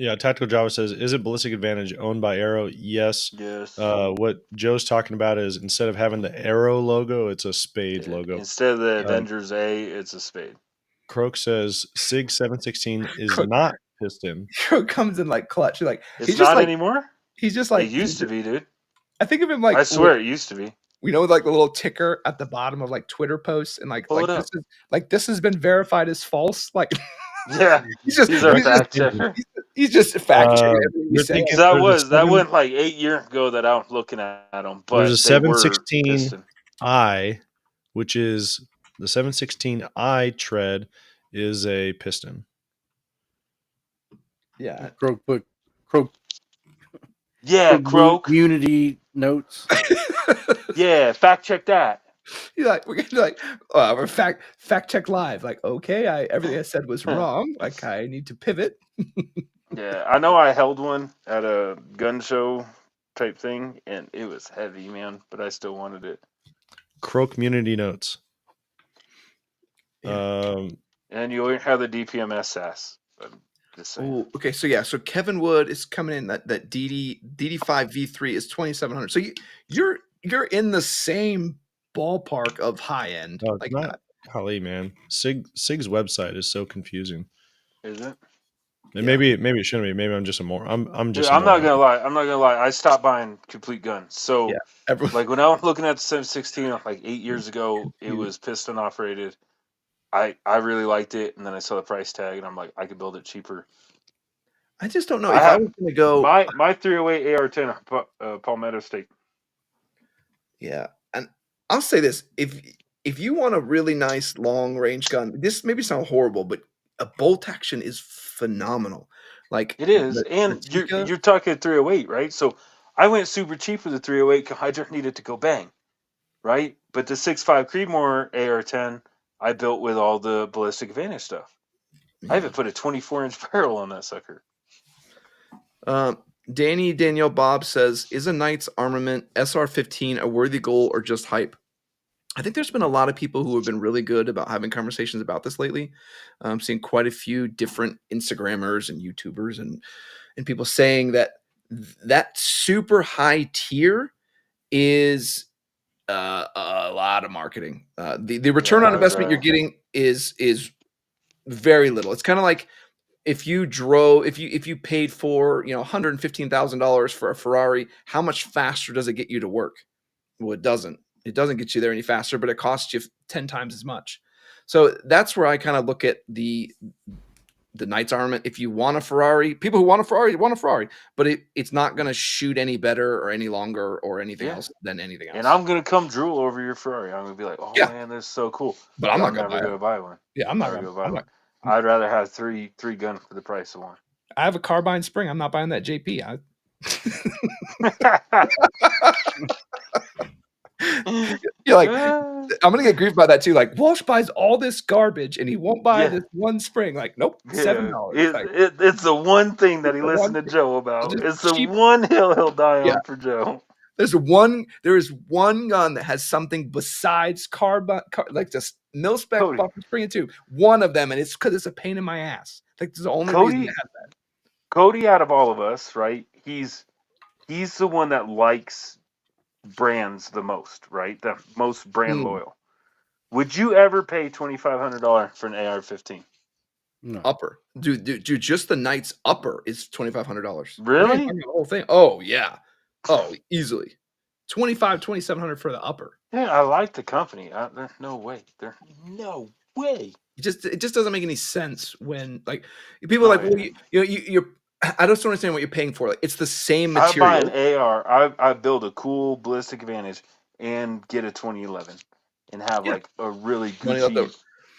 Yeah, Tactical Java says, is it ballistic advantage owned by Arrow? Yes. Yes. What Joe's talking about is instead of having the Arrow logo, it's a spade logo. Instead of the Avengers A, it's a spade. Croak says Sig 716 is Croak- not piston. Comes in like clutch. You're like It's he's just not like anymore. he's just like It used to be, dude. I think of him like I swear it used to be. we know like the little ticker at the bottom of like Twitter posts and like Pull it up. this has been verified as false. Like Yeah, he's our fact checker. he's just fact checking everything we you're say. thinking- That There's a that seven- went like 8 years ago that I was looking at them, but There's a they were 716 piston. I, which is the 716i tread, is a piston. Yeah. Croak Yeah, Croak. Unity notes. Yeah, fact check that. You're like we're gonna like we're fact check live. Like, okay, everything I said was wrong. Like I need to pivot. Yeah, I know I held one at a gun show type thing, and it was heavy, man, but I still wanted it. Croak community notes. Yeah. And you already have the DPMS SAS. I'm just saying. Oh, okay. So yeah, so Kevin Wood is coming in that DD5 V3 is 2,700. So you're in the same ballpark of high end. No, it's like not. Golly, man. Sig's website is so confusing. Is it? And maybe it shouldn't be. Maybe I'm just a moron. I'm just. Dude, a I'm not moron. gonna lie. I'm not gonna lie. I stopped buying complete guns. So, Yeah, everyone, like when I was looking at the 716 like 8 years ago, it was piston operated. I really liked it, and then I saw the price tag, and I'm like, I could build it cheaper. I just don't know if I was going to go. My 308 AR-10 Palmetto State. Yeah, and I'll say this: if you want a really nice long range gun, this maybe sound horrible, but a bolt action is phenomenal. Like It is, the and Tikka- you're talking 308, right? So I went super cheap with the 308 because I just needed to go bang, right? But the 6.5 Creedmoor AR-10, I built with all the ballistic advantage stuff. I haven't put a 24-inch barrel on that sucker. Danielle Bob says, "Is a Knight's armament SR-15 a worthy goal or just hype?" I think there's been a lot of people who have been really good about having conversations about this lately. I'm seeing quite a few different Instagrammers and YouTubers and people saying that that super high tier is a lot of marketing. The return on investment you're getting is very little. It's kind of like if you paid for $115,000 for a Ferrari, how much faster does it get you to work? Well, it doesn't. It doesn't get you there any faster, but it costs you 10 times as much. So that's where I kind of look at the Knight's armament. If you want a Ferrari, people who want a Ferrari, but it's not going to shoot any better or any longer or anything else than anything else. And I'm going to come drool over your Ferrari. I'm going to be like, oh man, this is so cool. But I'm never going to buy one. Yeah, I'm not going to buy one. I'd rather have three guns for the price of one. I have a carbine spring. I'm not buying that JP. You're like, I'm gonna get grief by that too. Like, Walsh buys all this garbage and he won't buy this one spring. Like, nope, $7. It's the one thing that he listened to Joe about. It's the one hill he'll die on for Joe. There is one gun that has something besides carbine, like just mil spec buffer spring and tube. One of them, and it's because it's a pain in my ass. Like, there's the only reason to have that. Cody, out of all of us, right? He's the one that likes brands the most, right? The most brand loyal. Would you ever pay $2,500 for an AR-15? No. Upper, dude, just the Knight's upper is $2,500. Really? The whole thing? Oh yeah, easily. $2,700 for the upper. Yeah, I like the company. There's no way. It just doesn't make any sense when like people are like, well, you're. I just don't understand what you're paying for. Like, it's the same material. I buy an AR. I build a cool ballistic advantage and get a 2011 and have like a really Gucci combo.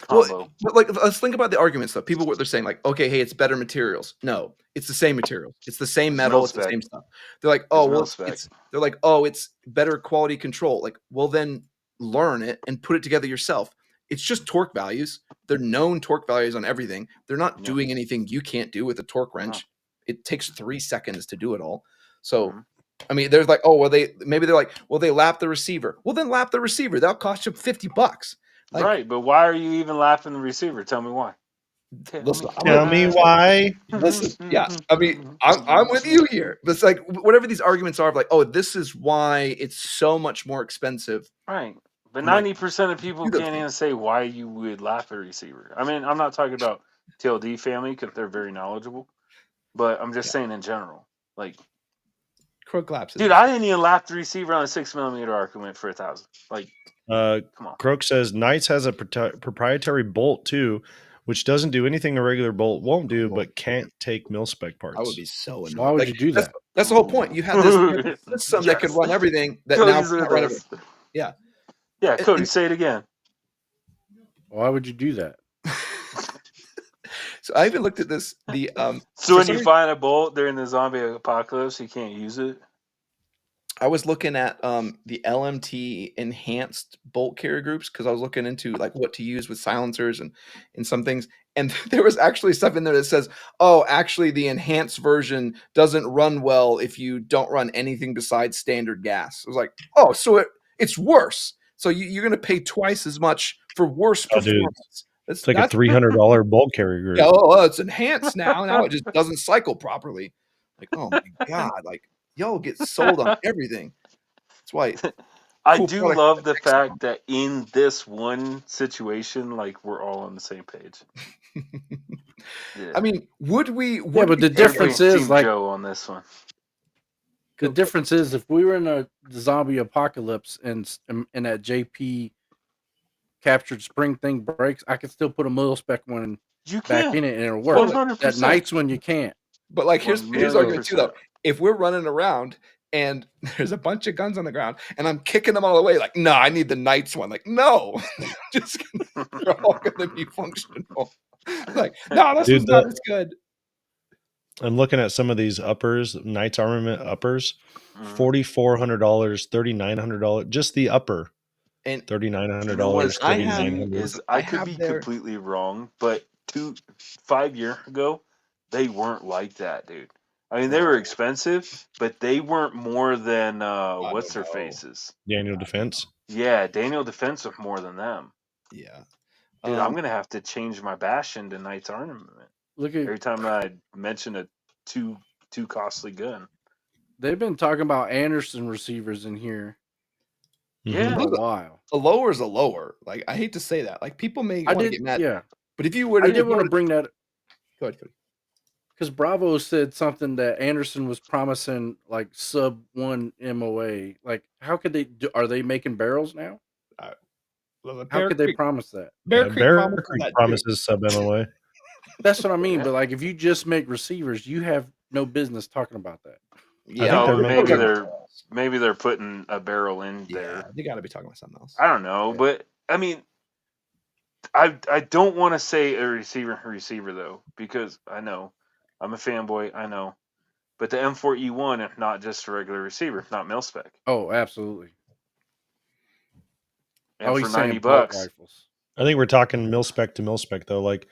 Well, but like, let's think about the arguments though. People, what they're saying, like, okay, hey, it's better materials. No, it's the same materials. It's the same metal. It's the same stuff. They're like, oh, well, they're like, oh, it's better quality control. Like, well, then learn it and put it together yourself. It's just torque values. They're known torque values on everything. They're not doing anything you can't do with a torque wrench. No. It takes 3 seconds to do it all. So, I mean, there's like, oh, well, they lap the receiver. Well, then lap the receiver. That'll cost you $50. Like, right, but why are you even lapping the receiver? Tell me why. Tell me why. Listen, yeah, I mean, I'm with you here. But it's like whatever these arguments are of like, oh, this is why it's so much more expensive. Right, but 90% of people can't even say why you would lap a receiver. I mean, I'm not talking about TLD family because they're very knowledgeable. But I'm just saying in general, like, Croak laps. Dude, I didn't even lap the receiver on a 6mm arc and went for 1,000. Like, come on. Croak says Knights has a proprietary bolt too, which doesn't do anything a regular bolt won't do, but can't take mil spec parts. I would be so annoyed. Why would you do that? That's the whole point. You have this system that could run everything that Cody's now run everything. Yeah. Yeah, Cody, say it again. Why would you do that? So I even looked at this. So when you find a bolt during the zombie apocalypse, you can't use it. I was looking at the LMT enhanced bolt carrier groups because I was looking into like what to use with silencers and some things, and there was actually stuff in there that says, "Oh, actually, the enhanced version doesn't run well if you don't run anything besides standard gas." I was like, "Oh, so it's worse. So you're going to pay twice as much for worse performance." It's like a $300 bolt carrier group. Yeah, oh, it's enhanced now. Now it just doesn't cycle properly. Like, oh my god! Like, y'all get sold on everything. That's why I do love the fact that in this one situation, like, we're all on the same page. Yeah. I mean, would we? But the difference is like Joe on this one. The difference is if we were in a zombie apocalypse and that JP captured spring thing breaks, I could still put a mil spec one back in it and it'll work. 100%. That Knight's one you can't. But like here's argument too though. If we're running around and there's a bunch of guns on the ground and I'm kicking them all the way, like, no, I need the Knight's one. Like, no, they're all gonna be functional. Like, no, this is not as good. I'm looking at some of these uppers, Knight's armament uppers, $4,400, $3,900, just the upper. And $3,900. I could be completely wrong, but 5 years ago, they weren't like that, dude. I mean, they were expensive, but they weren't more than what's their don't know. faces. Daniel Defense. Yeah, Daniel Defense was more than them. Yeah. Dude, I'm gonna have to change my bash into Knight's Armament Look at every time I mention a too costly gun. they've been talking about Anderson receivers in here Yeah. for a while. A lower is a lower. Like, I hate to say that. Like, people may I want to did, get mad. yeah. But if you were to, I did want to bring that go ahead, Cody. because Bravo said something that Anderson was promising like sub 1 MOA. Like, how could they do? Are they making barrels now? How could they promise that? Bear Creek promises that too. promises sub MOA. That's what I mean. Yeah. But like, if you just make receivers, you have no business talking about that. Yeah, I think maybe they're putting a barrel in there. They got to be talking about something else. I don't know, but I mean, I don't want to say a receiver though, because I know I'm a fanboy. I know, but the M4E1 is not just a regular receiver, not mil spec. Oh, absolutely. And for he's saying $90, bolt rifles. I think we're talking mil spec to mil spec though. Like,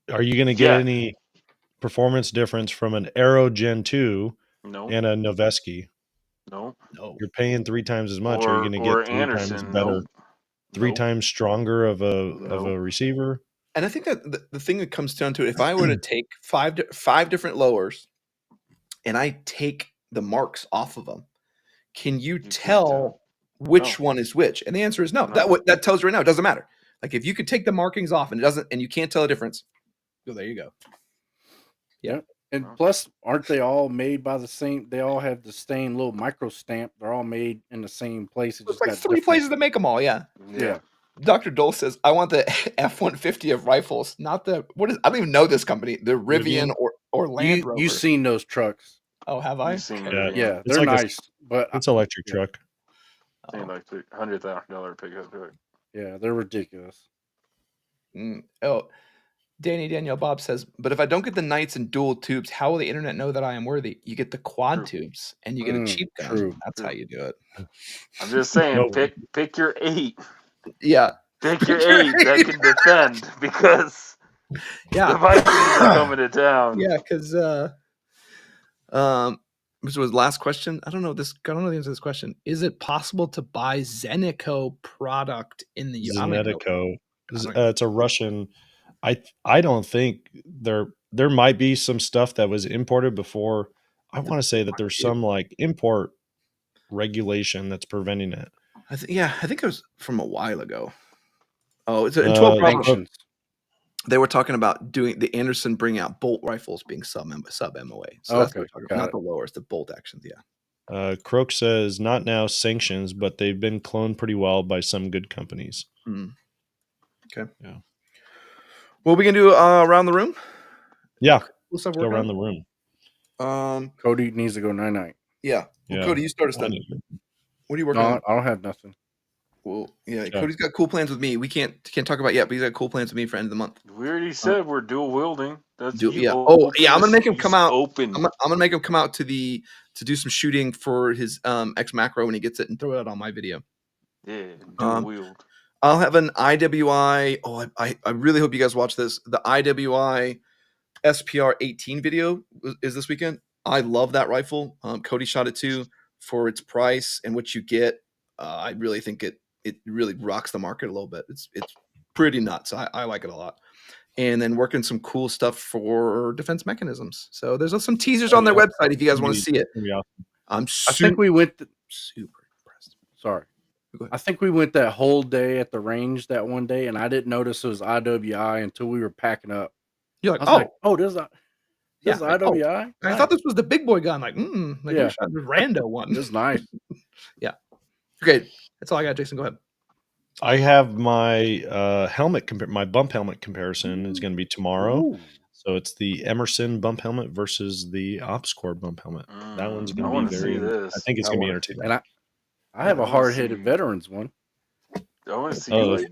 are you going to get any performance difference from an Aero Gen 2 and a Noveski? No. You're paying 3 times as much. Are you going to get 3 Anderson, times better, 3 times stronger of a receiver? And I think that the thing that comes down to it, if I were to take five different lowers and I take the marks off of them, can you tell which one is which? And the answer is no. That tells you right now, it doesn't matter. Like, if you could take the markings off and you can't tell the difference, well, there you go. Yeah. And plus, aren't they all made by the same? They all have the same little micro stamp. They're all made in the same place. It's like 3 places to make them all. Yeah. Dr. Dole says, I want the F-150 of rifles, not the I don't even know this company. The Rivian or Land Rover. You've seen those trucks. Oh, have I? Yeah, they're like nice, but it's electric truck. Like $100,000 pickup truck. Yeah, they're ridiculous. Danielle Bob says, but if I don't get the Knights and dual tubes, how will the internet know that I am worthy? You get the quad tubes and you get a cheap gun. True. That's how you do it. I'm just saying, pick your 8. Yeah. Pick your 8 that can defend, because the Vikings are coming to town. Yeah, because this was the last question. I don't know the answer to this question. Is it possible to buy Zenico product in the Zenico? It's a Russian. I don't think there might be some stuff that was imported before. I want to say that there's some like import regulation that's preventing it. I think it was from a while ago. Oh, it's in 12 provinces. They were talking about doing the Anderson bringing out bolt rifles being sub MOA. So that's what we're talking about. Not the lowers, the bolt actions. Yeah. Croak says not now sanctions, but they've been cloned pretty well by some good companies. Okay. Yeah. Well, we can do around the room. Yeah. Let's go around the room. Cody needs to go 9-9. Yeah. Well, Cody, you start us then. What are you working on? I don't have nothing. Well, yeah, Cody's got cool plans with me. We can't talk about it yet, but he's got cool plans with me for end of the month. We already said we're dual wielding. That's I'm gonna make him come out. I'm gonna make him come out to do some shooting for his X macro when he gets it and throw it out on my video. Yeah, dual wield. I'll have an IWI. Oh, I really hope you guys watch this. The IWI SPR 18 video is this weekend. I love that rifle. Cody shot it too. For its price and what you get, I really think it really rocks the market a little bit. It's pretty nuts. I like it a lot. And then working some cool stuff for defense mechanisms. So there's some teasers on their website if you guys want to see it. I think we went super impressed. Sorry. I think we went that whole day at the range that one day, and I didn't notice it was IWI until we were packing up. You're like, this is IWI? I thought this was the big boy gun. We shot the rando one. It's nice. Yeah. Okay. That's all I got, Jason. Go ahead. I have my my bump helmet comparison is going to be tomorrow. Ooh. So it's the Emerson bump helmet versus the OpsCore bump helmet. That one's going to be very. I think it's going to be entertaining. And I have a hard-headed veterans one. I want to see you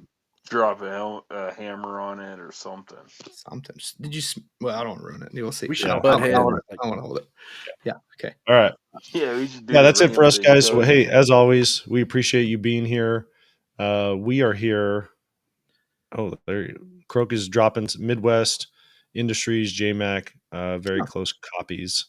drop a hammer on it or something. Did you? Well, I don't ruin it. You'll see. We should I want to hold it. Yeah. Okay. All right. Yeah. We should do that's it for us, guys. Well, hey, as always, we appreciate you being here. We are here. Oh, there. Croak is dropping Midwest Industries, JMac, very close copies.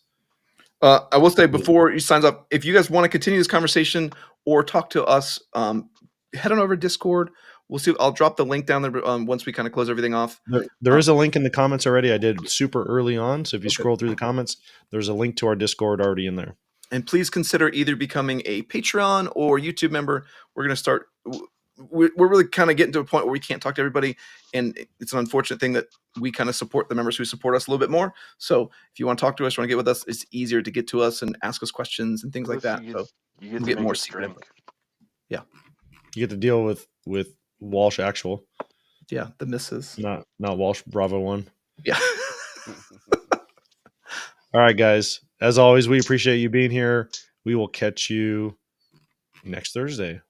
I will say before you signs up, if you guys want to continue this conversation or talk to us, head on over to Discord. We'll see. I'll drop the link down there once we kind of close everything off. There is a link in the comments already. I did super early on. So if you Okay. scroll through the comments, there's a link to our Discord already in there. And please consider either becoming a Patreon or YouTube member. We're going to start. We're really kind of getting to a point where we can't talk to everybody. And it's an unfortunate thing that we kind of support the members who support us a little bit more. So if you want to talk to us, want to get with us, it's easier to get to us and ask us questions and things like that. You So get we'll to get make more us secret drink. You get to deal with Walsh Actual, yeah, the misses. not Walsh Bravo 1. Yeah. All right, guys. As always, we appreciate you being here. We will catch you next Thursday.